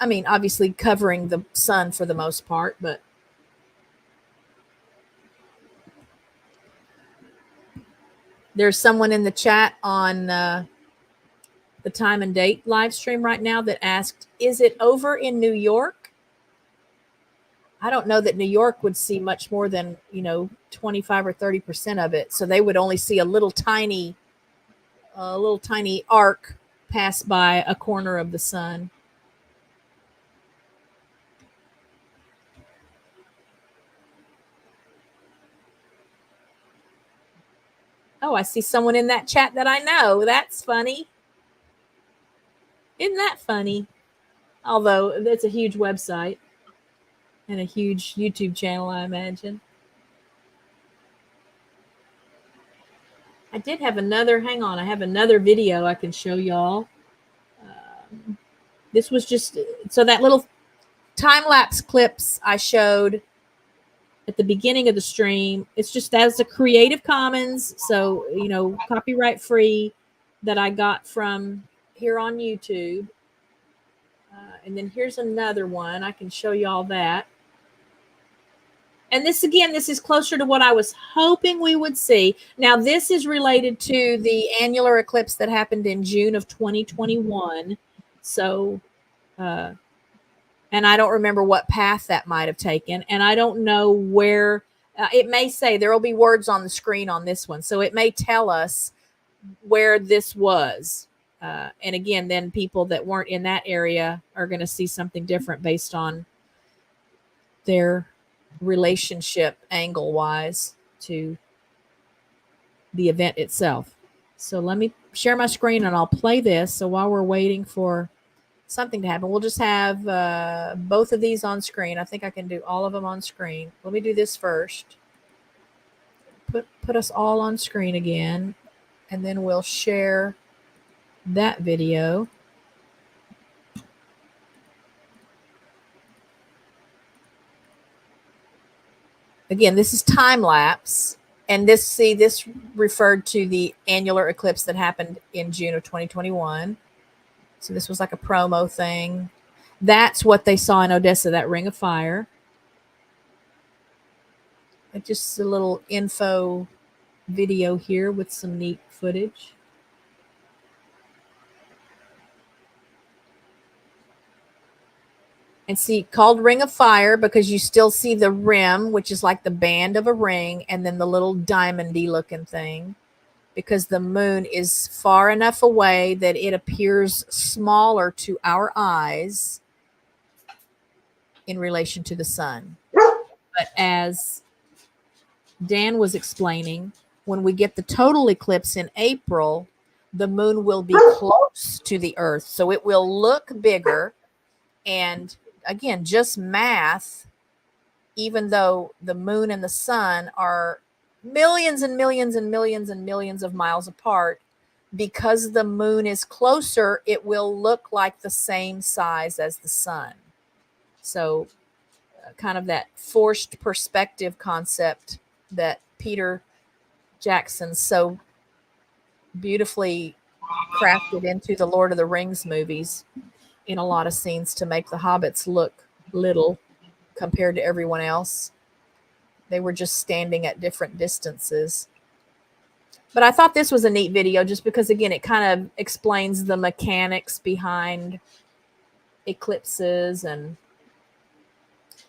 I mean, obviously covering the sun for the most part, but there's someone in the chat on the time and date live stream right now that asked, is it over in New York? I don't know that New York would see much more than, 25 or 30% of it. So they would only see a little tiny arc pass by a corner of the sun. Oh, I see someone in that chat that I know. That's funny. Isn't that funny? Although it's a huge website and a huge YouTube channel, I imagine. I did have another, hang on, I have another video I can show y'all. This was just, so that little time-lapse clips I showed at the beginning of the stream, it's just, that's a Creative Commons, so, copyright free, that I got from here on YouTube. And then here's another one. I can show y'all that. And this, again, this is closer to what I was hoping we would see. Now, this is related to the annular eclipse that happened in June of 2021. So, and I don't remember what path that might have taken. And I don't know where, it may say, there will be words on the screen on this one. So it may tell us where this was. And again, then people that weren't in that area are going to see something different based on their relationship angle wise to the event itself. So let me share my screen and I'll play this. So while we're waiting for something to happen, we'll just have both of these on screen. I think I can do all of them on screen. Let me do this first. Put us all on screen again, and then we'll share that video. Again, this is time lapse, and this referred to the annular eclipse that happened in June of 2021. So this was like a promo thing. That's what they saw in Odessa, that ring of fire. Just a little info video here with some neat footage. And see, called Ring of Fire because you still see the rim, which is like the band of a ring, and then the little diamondy looking thing, because the moon is far enough away that it appears smaller to our eyes in relation to the sun. But as Dan was explaining, when we get the total eclipse in April, the moon will be close to the Earth. So it will look bigger. And again, just math, even though the moon and the sun are millions and millions and millions and millions of miles apart, because the moon is closer, it will look like the same size as the sun. So kind of that forced perspective concept that Peter Jackson so beautifully crafted into the Lord of the Rings movies in a lot of scenes to make the hobbits look little compared to everyone else. They were just standing at different distances. But I thought this was a neat video just because, again, it kind of explains the mechanics behind eclipses, and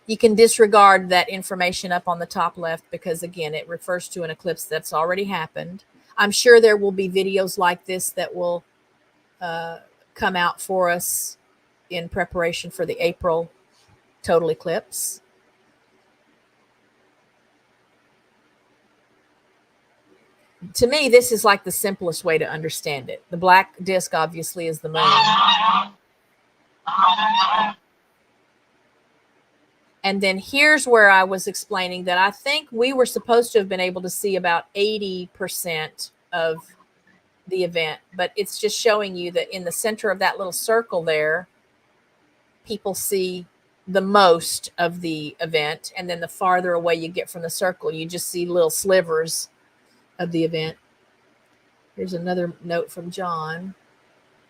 you can disregard that information up on the top left because, again, it refers to an eclipse that's already happened. I'm sure there will be videos like this that will come out for us in preparation for the April total eclipse. To me, this is like the simplest way to understand it. The black disk obviously is the moon. And then here's where I was explaining that I think we were supposed to have been able to see about 80% of the event, but it's just showing you that in the center of that little circle there, people see the most of the event. And then the farther away you get from the circle, you just see little slivers of the event. Here's another note from John.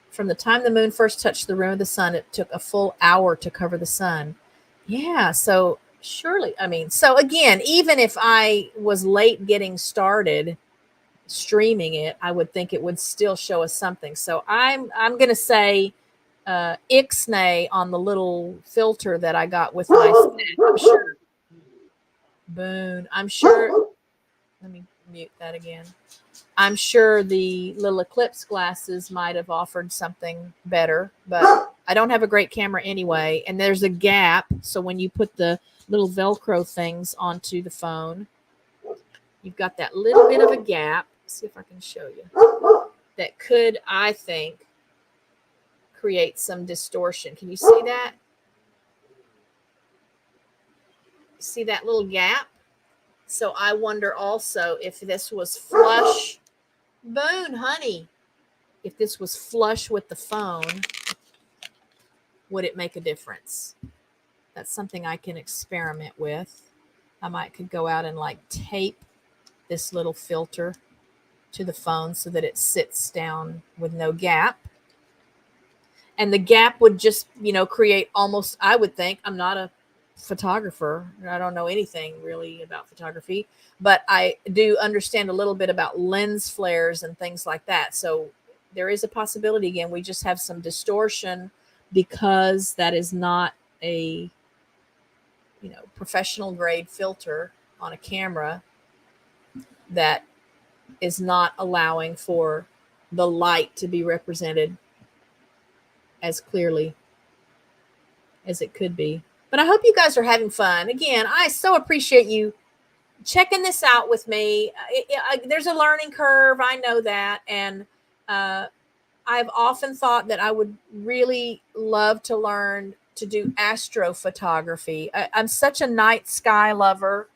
From the time the moon first touched the rim of the sun, it took a full hour to cover the sun. Yeah, so surely, I mean, so again, even if I was late getting started streaming it, I would think it would still show us something. So I'm going to say ixnay on the little filter that I got with my set. I'm sure. Boon. I'm sure. Let me mute that again. I'm sure the little eclipse glasses might have offered something better, but I don't have a great camera anyway. And there's a gap. So when you put the little Velcro things onto the phone, you've got that little bit of a gap. Let's see if I can show you. That could, I think, create some distortion. Can you see that? See that little gap? So I wonder also if this was flush. Boon, honey. If this was flush with the phone, would it make a difference? That's something I can experiment with. I might could go out and like tape this little filter to the phone so that it sits down with no gap. And the gap would just, create almost, I would think, I'm not a photographer. I don't know anything really about photography, but I do understand a little bit about lens flares and things like that. So there is a possibility, again, we just have some distortion because that is not a, professional grade filter on a camera that is not allowing for the light to be represented as clearly as it could be. But I hope you guys are having fun. Again, I so appreciate you checking this out with me. There's a learning curve. I know that. And I've often thought that I would really love to learn to do astrophotography. I'm such a night sky lover.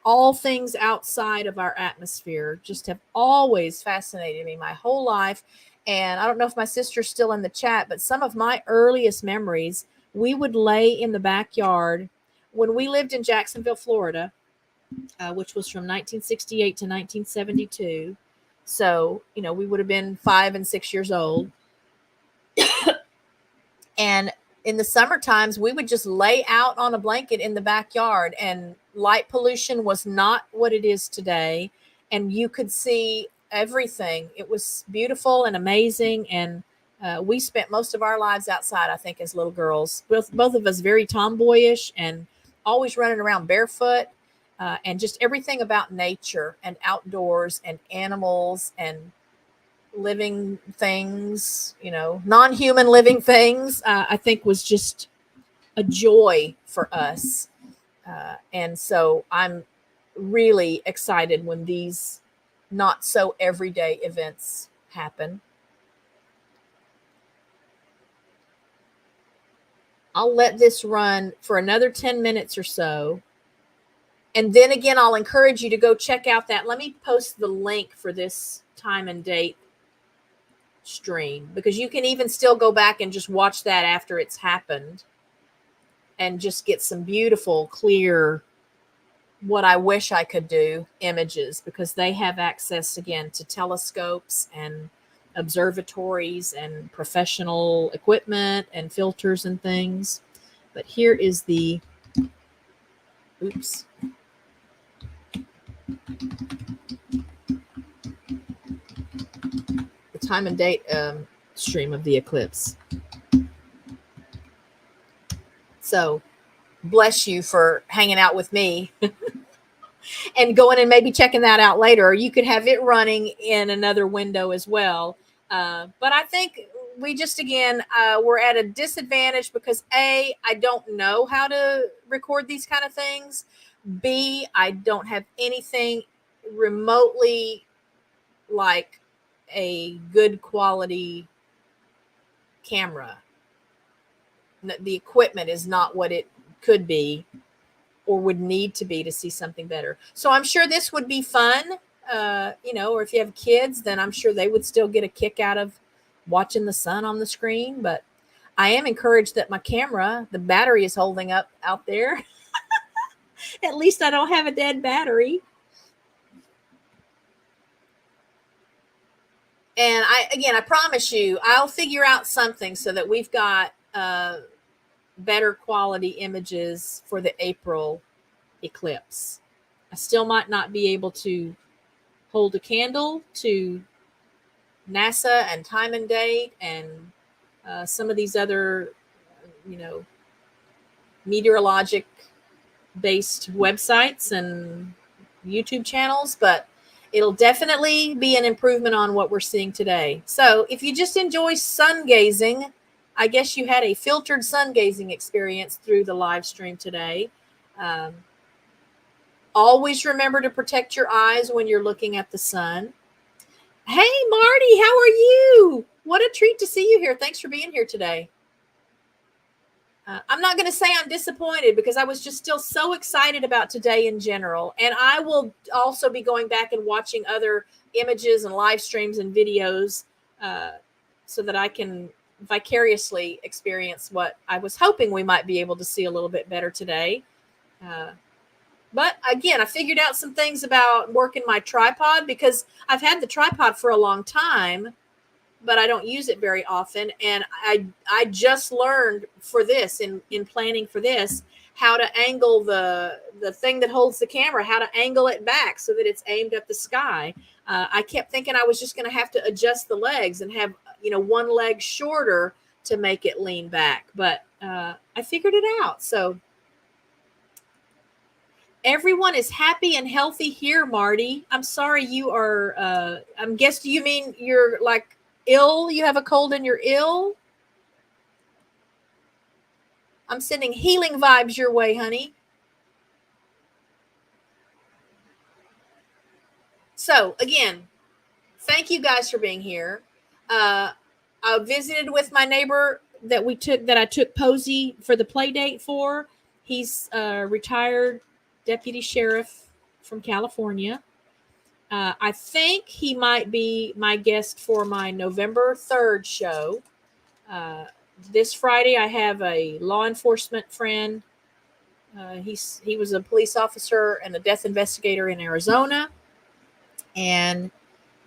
All things outside of our atmosphere just have always fascinated me my whole life. And I don't know if my sister's still in the chat, but some of my earliest memories, we would lay in the backyard when we lived in Jacksonville, Florida, which was from 1968 to 1972. So, we would have been 5 and 6 years old. And in the summer times, we would just lay out on a blanket in the backyard, and light pollution was not what it is today. And you could see everything. It was beautiful and amazing. And we spent most of our lives outside, I think, as little girls. Both of us very tomboyish and always running around barefoot, and just everything about nature and outdoors and animals and living things, non-human living things, I think was just a joy for us. And so I'm really excited when these not so everyday events happen. I'll let this run for another 10 minutes or so. And then again, I'll encourage you to go check out that. Let me post the link for this time and date stream, because you can even still go back and just watch that after it's happened and just get some beautiful, clear, what I wish I could do images, because they have access again to telescopes and observatories and professional equipment and filters and things. But here is the, oops. The time and date stream of the eclipse. So bless you for hanging out with me and going and maybe checking that out later. Or you could have it running in another window as well. But I think we just, again, we're at a disadvantage because A, I don't know how to record these kind of things. B, I don't have anything remotely like a good quality camera. The equipment is not what it could be or would need to be to see something better. So I'm sure this would be fun, or if you have kids, then I'm sure they would still get a kick out of watching the sun on the screen. But I am encouraged that my camera, the battery is holding up out there. At least I don't have a dead battery. And I promise you, I'll figure out something so that we've got better quality images for the April eclipse. I still might not be able to hold a candle to NASA and time and date and some of these other, meteorologic based websites and YouTube channels, but it'll definitely be an improvement on what we're seeing today. So if you just enjoy sun gazing, I guess you had a filtered sun gazing experience through the live stream today. Always remember to protect your eyes when you're looking at the sun. Hey, Marty, how are you? What a treat to see you here. Thanks for being here today. I'm not going to say I'm disappointed because I was just still so excited about today in general. And I will also be going back and watching other images and live streams and videos so that I can vicariously experience what I was hoping we might be able to see a little bit better today. But again, I figured out some things about working my tripod because I've had the tripod for a long time, but I don't use it very often. And I just learned for this, in planning for this, how to angle the thing that holds the camera, how to angle it back so that it's aimed at the sky. I kept thinking I was just going to have to adjust the legs and have, one leg shorter to make it lean back. But I figured it out. So everyone is happy and healthy here, Marty. I'm sorry you are, I'm guessing you mean you're like ill? You have a cold and you're ill? I'm sending healing vibes your way, honey. So again, thank you guys for being here. I visited with my neighbor that I took Posey for the play date for. He's a retired deputy sheriff from California. I think he might be my guest for my November 3rd show. This Friday, I have a law enforcement friend. He was a police officer and a death investigator in Arizona. And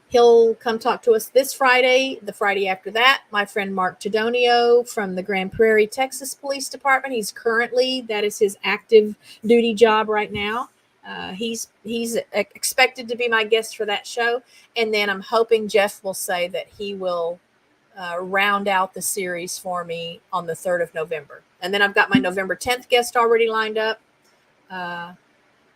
he'll come talk to us this Friday. The Friday after that, my friend Mark Tedonio from the Grand Prairie, Texas Police Department. That is his active duty job right now. He's expected to be my guest for that show. And then I'm hoping Jeff will say that he will round out the series for me on the 3rd of November. And then I've got my November 10th guest already lined up.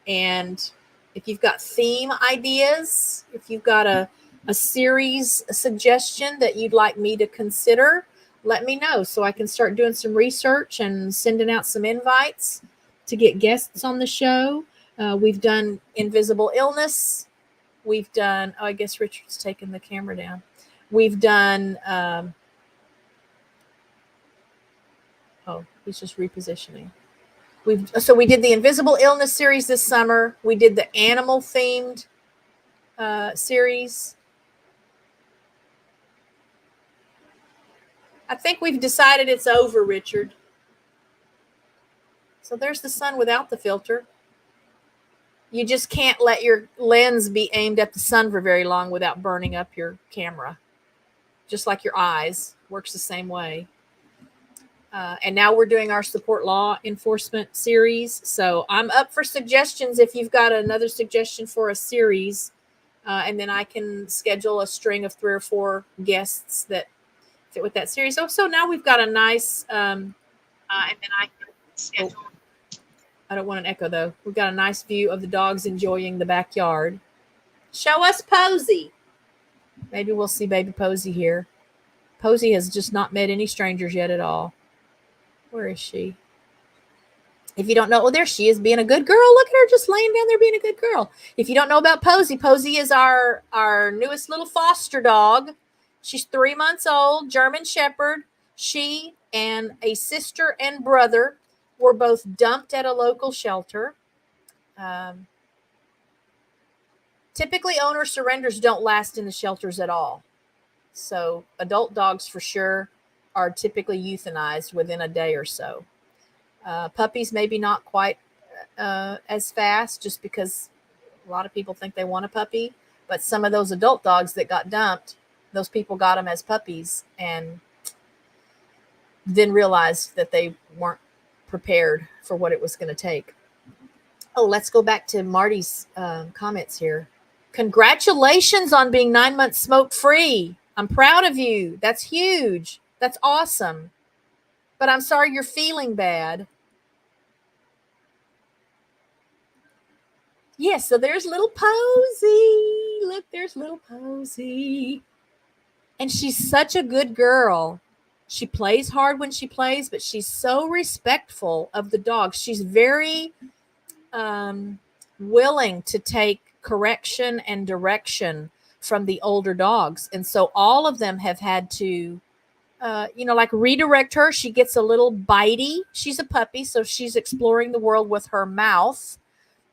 And if you've got theme ideas, if you've got a series suggestion that you'd like me to consider, let me know so I can start doing some research and sending out some invites to get guests on the show. We've done invisible illness We've done, oh, I guess Richard's taken the camera down. We've done, oh, he's just repositioning. So we did the Invisible Illness series this summer. We did the animal themed series. I think we've decided it's over, Richard. So there's the sun without the filter. You just can't let your lens be aimed at the sun for very long without burning up your camera. Just like your eyes, works the same way. And now we're doing our support law enforcement series. So I'm up for suggestions if you've got another suggestion for a series. And then I can schedule a string of 3 or 4 guests that fit with that series. Oh, so now we've got a nice, and then I can schedule. I don't want an echo though. We've got a nice view of the dogs enjoying the backyard. Show us Posey. Maybe we'll see baby Posey here. Posey has just not met any strangers yet at all. Where is she? If you don't know, oh, there she is being a good girl. Look at her just laying down there being a good girl. If you don't know about Posey, Posey is our newest little foster dog. She's 3 months old, German Shepherd. She and a sister and brother were both dumped at a local shelter. Typically, owner surrenders don't last in the shelters at all. So adult dogs for sure are typically euthanized within a day or so. Puppies maybe not quite as fast, just because a lot of people think they want a puppy. But some of those adult dogs that got dumped, those people got them as puppies and then realized that they weren't prepared for what it was going to take. Oh, let's go back to Marty's comments here. Congratulations on being 9 months smoke-free. I'm proud of you. That's huge. That's awesome. But I'm sorry you're feeling bad. Yes, so there's little Posey. Look, there's little Posey. And she's such a good girl. She plays hard when she plays, but she's so respectful of the dogs. She's very willing to take correction and direction from the older dogs. And so all of them have had to, like redirect her. She gets a little bitey. She's a puppy, so she's exploring the world with her mouth.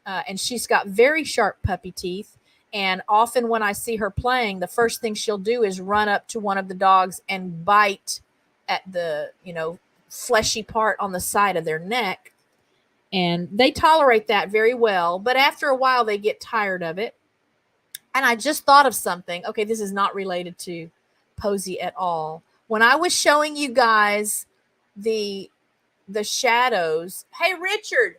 And she's got very sharp puppy teeth. And often when I see her playing, the first thing she'll do is run up to one of the dogs and bite at the, fleshy part on the side of their neck. And they tolerate that very well. But after a while, they get tired of it. And I just thought of something. Okay, this is not related to Posey at all. When I was showing you guys the shadows. Hey, Richard.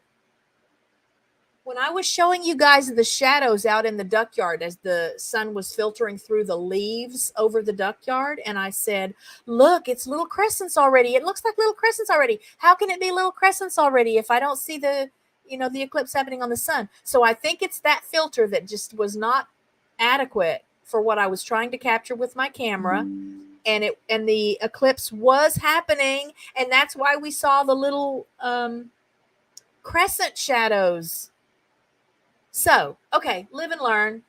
When I was showing you guys the shadows out in the duck yard as the sun was filtering through the leaves over the duck yard, and I said, look, it's little crescents already. It looks like little crescents already. How can it be little crescents already if I don't see the eclipse happening on the sun? So I think it's that filter that just was not adequate for what I was trying to capture with my camera. And the eclipse was happening, and that's why we saw the little crescent shadows. So, okay, live and learn.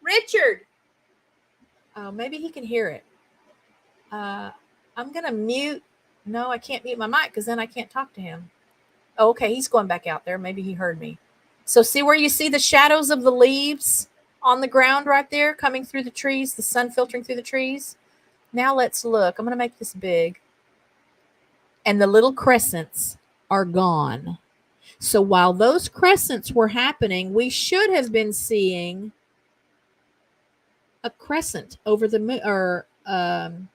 Richard. Oh, maybe he can hear it. I'm going to mute. No, I can't mute my mic because then I can't talk to him. Oh, okay, he's going back out there. Maybe he heard me. So see where you see the shadows of the leaves on the ground right there coming through the trees, the sun filtering through the trees? Now let's look. I'm going to make this big. And the little crescents are gone. So while those crescents were happening, we should have been seeing a crescent over the moon, or an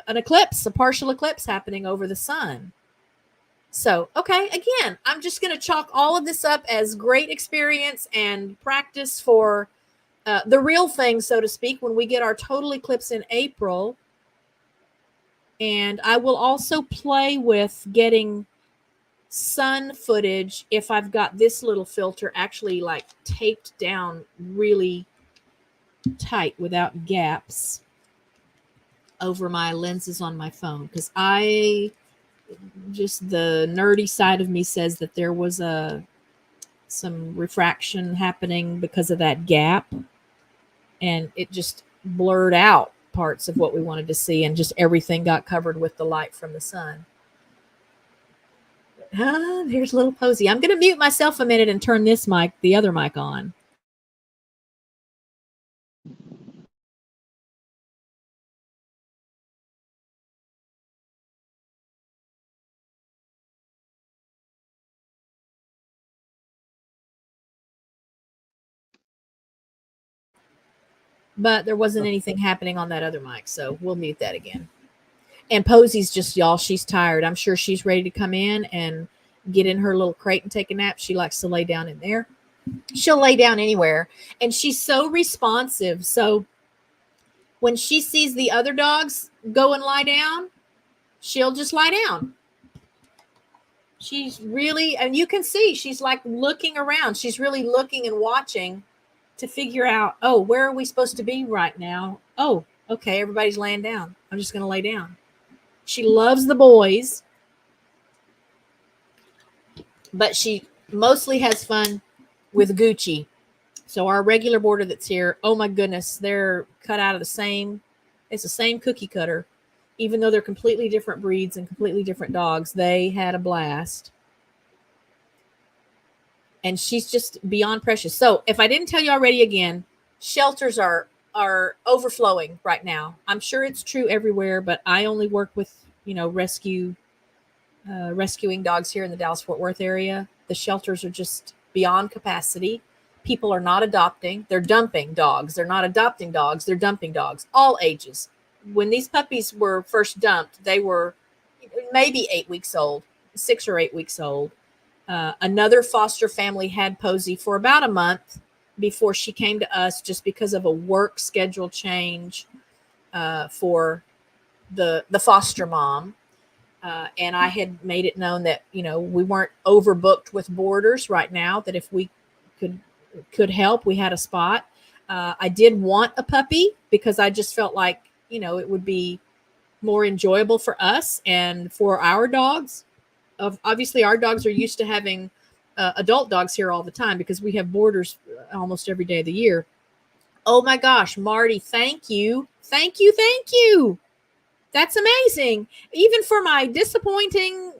eclipse, a partial eclipse happening over the sun. So, okay, again, I'm just going to chalk all of this up as great experience and practice for the real thing, so to speak, when we get our total eclipse in April. And I will also play with getting sun footage if I've got this little filter actually like taped down really tight without gaps over my lenses on my phone, because the nerdy side of me says that there was some refraction happening because of that gap, and it just blurred out parts of what we wanted to see, and just everything got covered with the light from the sun. There's little Posey. I'm going to mute myself a minute and turn this mic, the other mic, on. But there wasn't anything happening on that other mic, so we'll mute that again. And Posey's just, y'all, she's tired. I'm sure she's ready to come in and get in her little crate and take a nap. She likes to lay down in there. She'll lay down anywhere. And she's so responsive. So when she sees the other dogs go and lie down, she'll just lie down. She's really, and you can see, she's like looking around. She's really looking and watching to figure out, oh, where are we supposed to be right now? Oh, okay, everybody's laying down. I'm just going to lay down. She loves the boys, but she mostly has fun with Gucci. So our regular boarder that's here, oh my goodness, they're cut out of the same, it's the same cookie cutter. Even though they're completely different breeds and completely different dogs, they had a blast. And she's just beyond precious. So if I didn't tell you already, again, shelters are overflowing right now. I'm sure it's true everywhere, but I only work with, rescuing dogs here in the Dallas-Fort Worth area. The shelters are just beyond capacity. People are not adopting. They're dumping dogs. They're not adopting dogs. They're dumping dogs, all ages. When these puppies were first dumped, they were maybe 8 weeks old, 6 or 8 weeks old. Another foster family had Posey for about a month before she came to us, just because of a work schedule change for the foster mom. And I had made it known that, we weren't overbooked with boarders right now, that if we could help, we had a spot. I did want a puppy because I just felt like, it would be more enjoyable for us and for our dogs. Obviously, our dogs are used to having adult dogs here all the time because we have boarders almost every day of the year. Oh my gosh, Marty, thank you. Thank you. Thank you. That's amazing. Even for my disappointing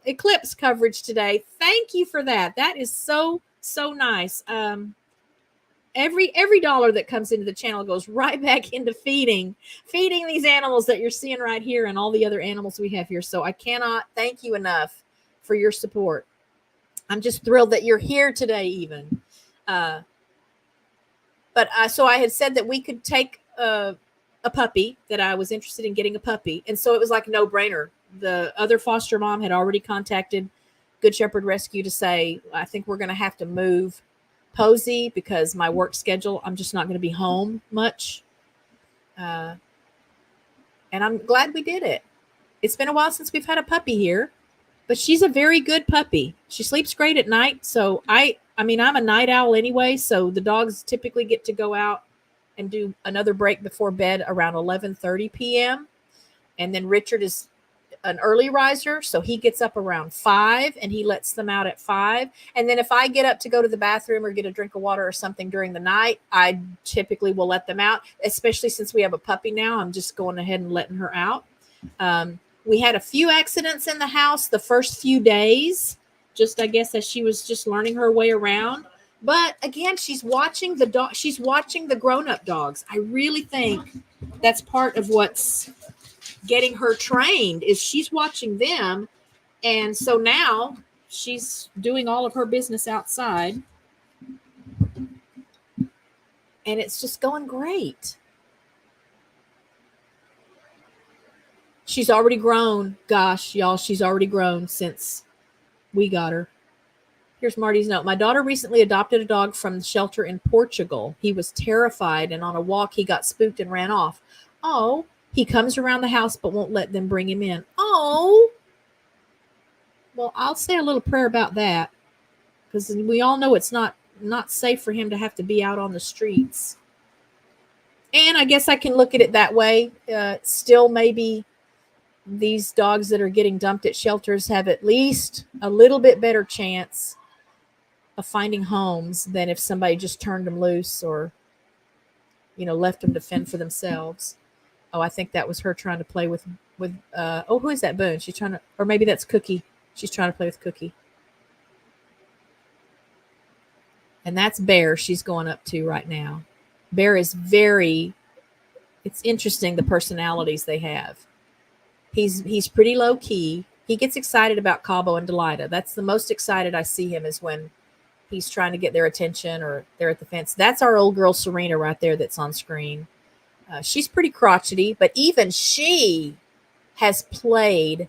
Eclipse coverage today. Thank you for that. That is so, so nice. Every dollar that comes into the channel goes right back into feeding these animals that you're seeing right here and all the other animals we have here. So I cannot thank you enough for your support. I'm just thrilled that you're here today even. So I had said that we could take a puppy, that I was interested in getting a puppy. And so it was like a no-brainer. The other foster mom had already contacted Good Shepherd Rescue to say, I think we're going to have to move Posey because my work schedule, I'm just not going to be home much. And I'm glad we did it. It's been a while since we've had a puppy here, but she's a very good puppy. She sleeps great at night. So I'm a night owl anyway. So the dogs typically get to go out and do another break before bed around 11:30 p.m. And then Richard is an early riser, so he gets up around 5 and he lets them out at 5. And then if I get up to go to the bathroom or get a drink of water or something during the night, I typically will let them out, especially since we have a puppy now. I'm just going ahead and letting her out. We had a few accidents in the house the first few days, just I guess as she was just learning her way around. But again, she's watching the dog. She's watching the grown-up dogs. I really think that's part of what's getting her trained, is she's watching them. And so now she's doing all of her business outside. And it's just going great. She's already grown. Gosh, y'all, she's already grown since we got her. Here's Marty's note. My daughter recently adopted a dog from the shelter in Portugal. He was terrified, and on a walk, he got spooked and ran off. Oh, he comes around the house but won't let them bring him in. Oh, well, I'll say a little prayer about that, because we all know it's not safe for him to have to be out on the streets. And I guess I can look at it that way. Still, maybe these dogs that are getting dumped at shelters have at least a little bit better chance of finding homes than if somebody just turned them loose or, left them to fend for themselves. Oh, I think that was her trying to play with who is that, Boone? She's trying to, or maybe that's Cookie. She's trying to play with Cookie. And that's Bear she's going up to right now. Bear is it's interesting the personalities they have. He's pretty low key. He gets excited about Cabo and Delita. That's the most excited I see him, is when he's trying to get their attention or they're at the fence. That's our old girl Serena right there that's on screen. She's pretty crotchety, but even she has played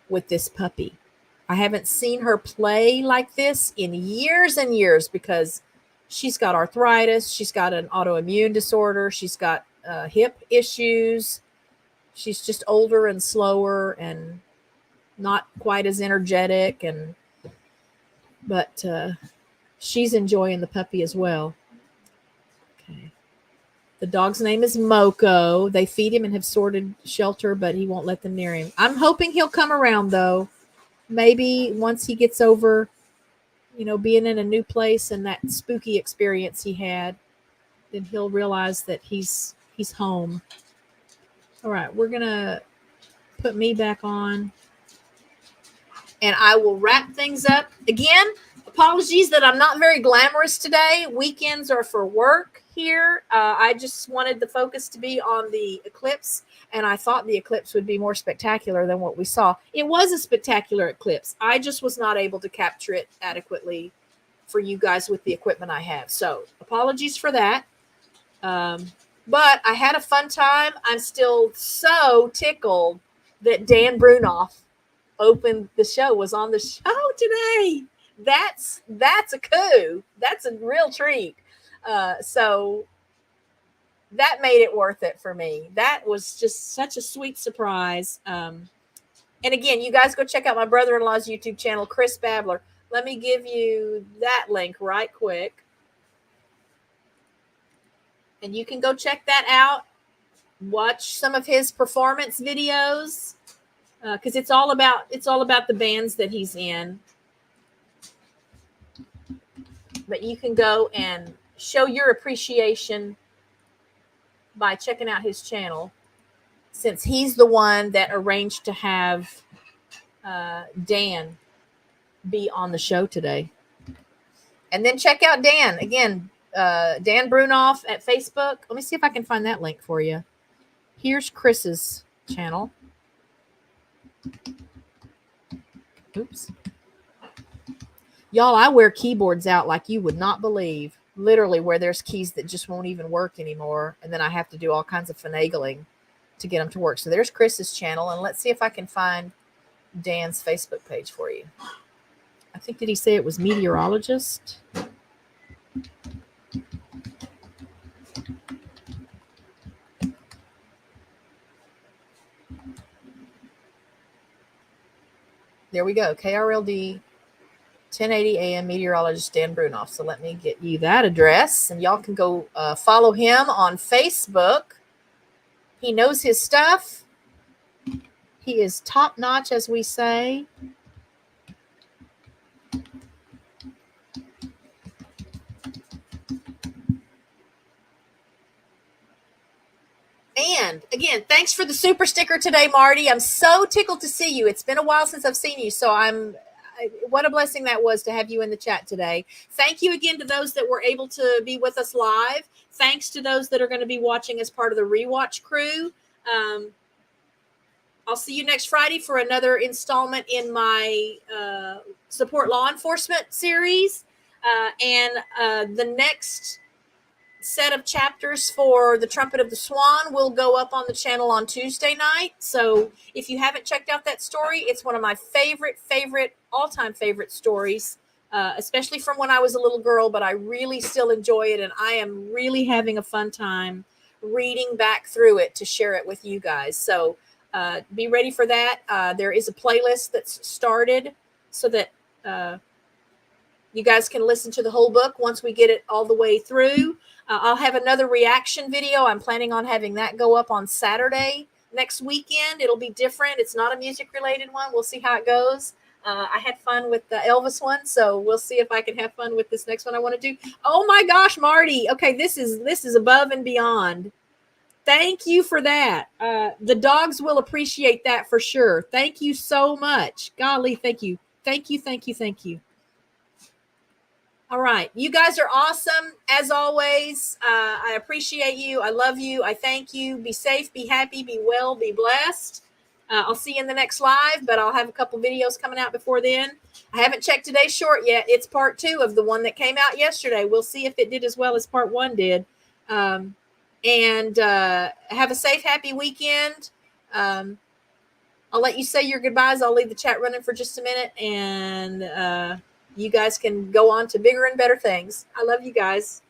with this puppy. I haven't seen her play like this in years and years because she's got arthritis. She's got an autoimmune disorder. She's got hip issues. She's just older and slower and not quite as energetic. But she's enjoying the puppy as well. Okay. The dog's name is Moko. They feed him and have sorted shelter, but he won't let them near him. I'm hoping he'll come around, though. Maybe once he gets over, being in a new place and that spooky experience he had, then he'll realize that he's home. All right, we're going to put me back on. And I will wrap things up. Again, apologies that I'm not very glamorous today. Weekends are for work here. I just wanted the focus to be on the eclipse, and I thought the eclipse would be more spectacular than what we saw. It was a spectacular eclipse. I just was not able to capture it adequately for you guys with the equipment I have. So apologies for that. But I had a fun time. I'm still so tickled that Dan Brounoff opened the show, was on the show today. That's a coup. That's a real treat. So that made it worth it for me. That was just such a sweet surprise. And again, you guys go check out my brother-in-law's YouTube channel, Chris Babbler. Let me give you that link right quick. And you can go check that out. Watch some of his performance videos. Because it's all about the bands that he's in. But you can go and show your appreciation by checking out his channel, since he's the one that arranged to have Dan be on the show today. And then check out Dan again, Dan Brounoff at Facebook. Let me see if I can find that link for you. Here's Chris's channel. Oops. Y'all, I wear keyboards out like you would not believe. Literally, where there's keys that just won't even work anymore. And then I have to do all kinds of finagling to get them to work. So there's Chris's channel. And let's see if I can find Dan's Facebook page for you. I think, did he say it was Meteorologist? There we go. KRLD 1080 AM Meteorologist Dan Brounoff. So let me get you that address, and y'all can go follow him on Facebook. He knows his stuff. He is top notch, as we say. And again, thanks for the super sticker today, Marty. I'm so tickled to see you. It's been a while since I've seen you, so what a blessing that was to have you in the chat today. Thank you again to those that were able to be with us live. Thanks to those that are going to be watching as part of the rewatch crew. I'll see you next Friday for another installment in my Support Law Enforcement series. And the next set of chapters for The Trumpet of the Swan will go up on the channel on Tuesday night. So if you haven't checked out that story, it's one of my favorite, all-time favorite stories, especially from when I was a little girl, but I really still enjoy it, and I am really having a fun time reading back through it to share it with you guys. So be ready for that. There is a playlist that's started so that you guys can listen to the whole book once we get it all the way through. I'll have another reaction video. I'm planning on having that go up on Saturday next weekend. It'll be different. It's not a music-related one. We'll see how it goes. I had fun with the Elvis one, so we'll see if I can have fun with this next one I want to do. Oh my gosh, Marty. Okay, this is above and beyond. Thank you for that. The dogs will appreciate that for sure. Thank you so much. Golly, thank you. Thank you, thank you, thank you. All right. You guys are awesome. As always, I appreciate you. I love you. I thank you. Be safe, be happy, be well, be blessed. I'll see you in the next live, but I'll have a couple videos coming out before then. I haven't checked today's short yet. It's part 2 of the one that came out yesterday. We'll see if it did as well as part 1 did. And have a safe, happy weekend. I'll let you say your goodbyes. I'll leave the chat running for just a minute, and you guys can go on to bigger and better things. I love you guys.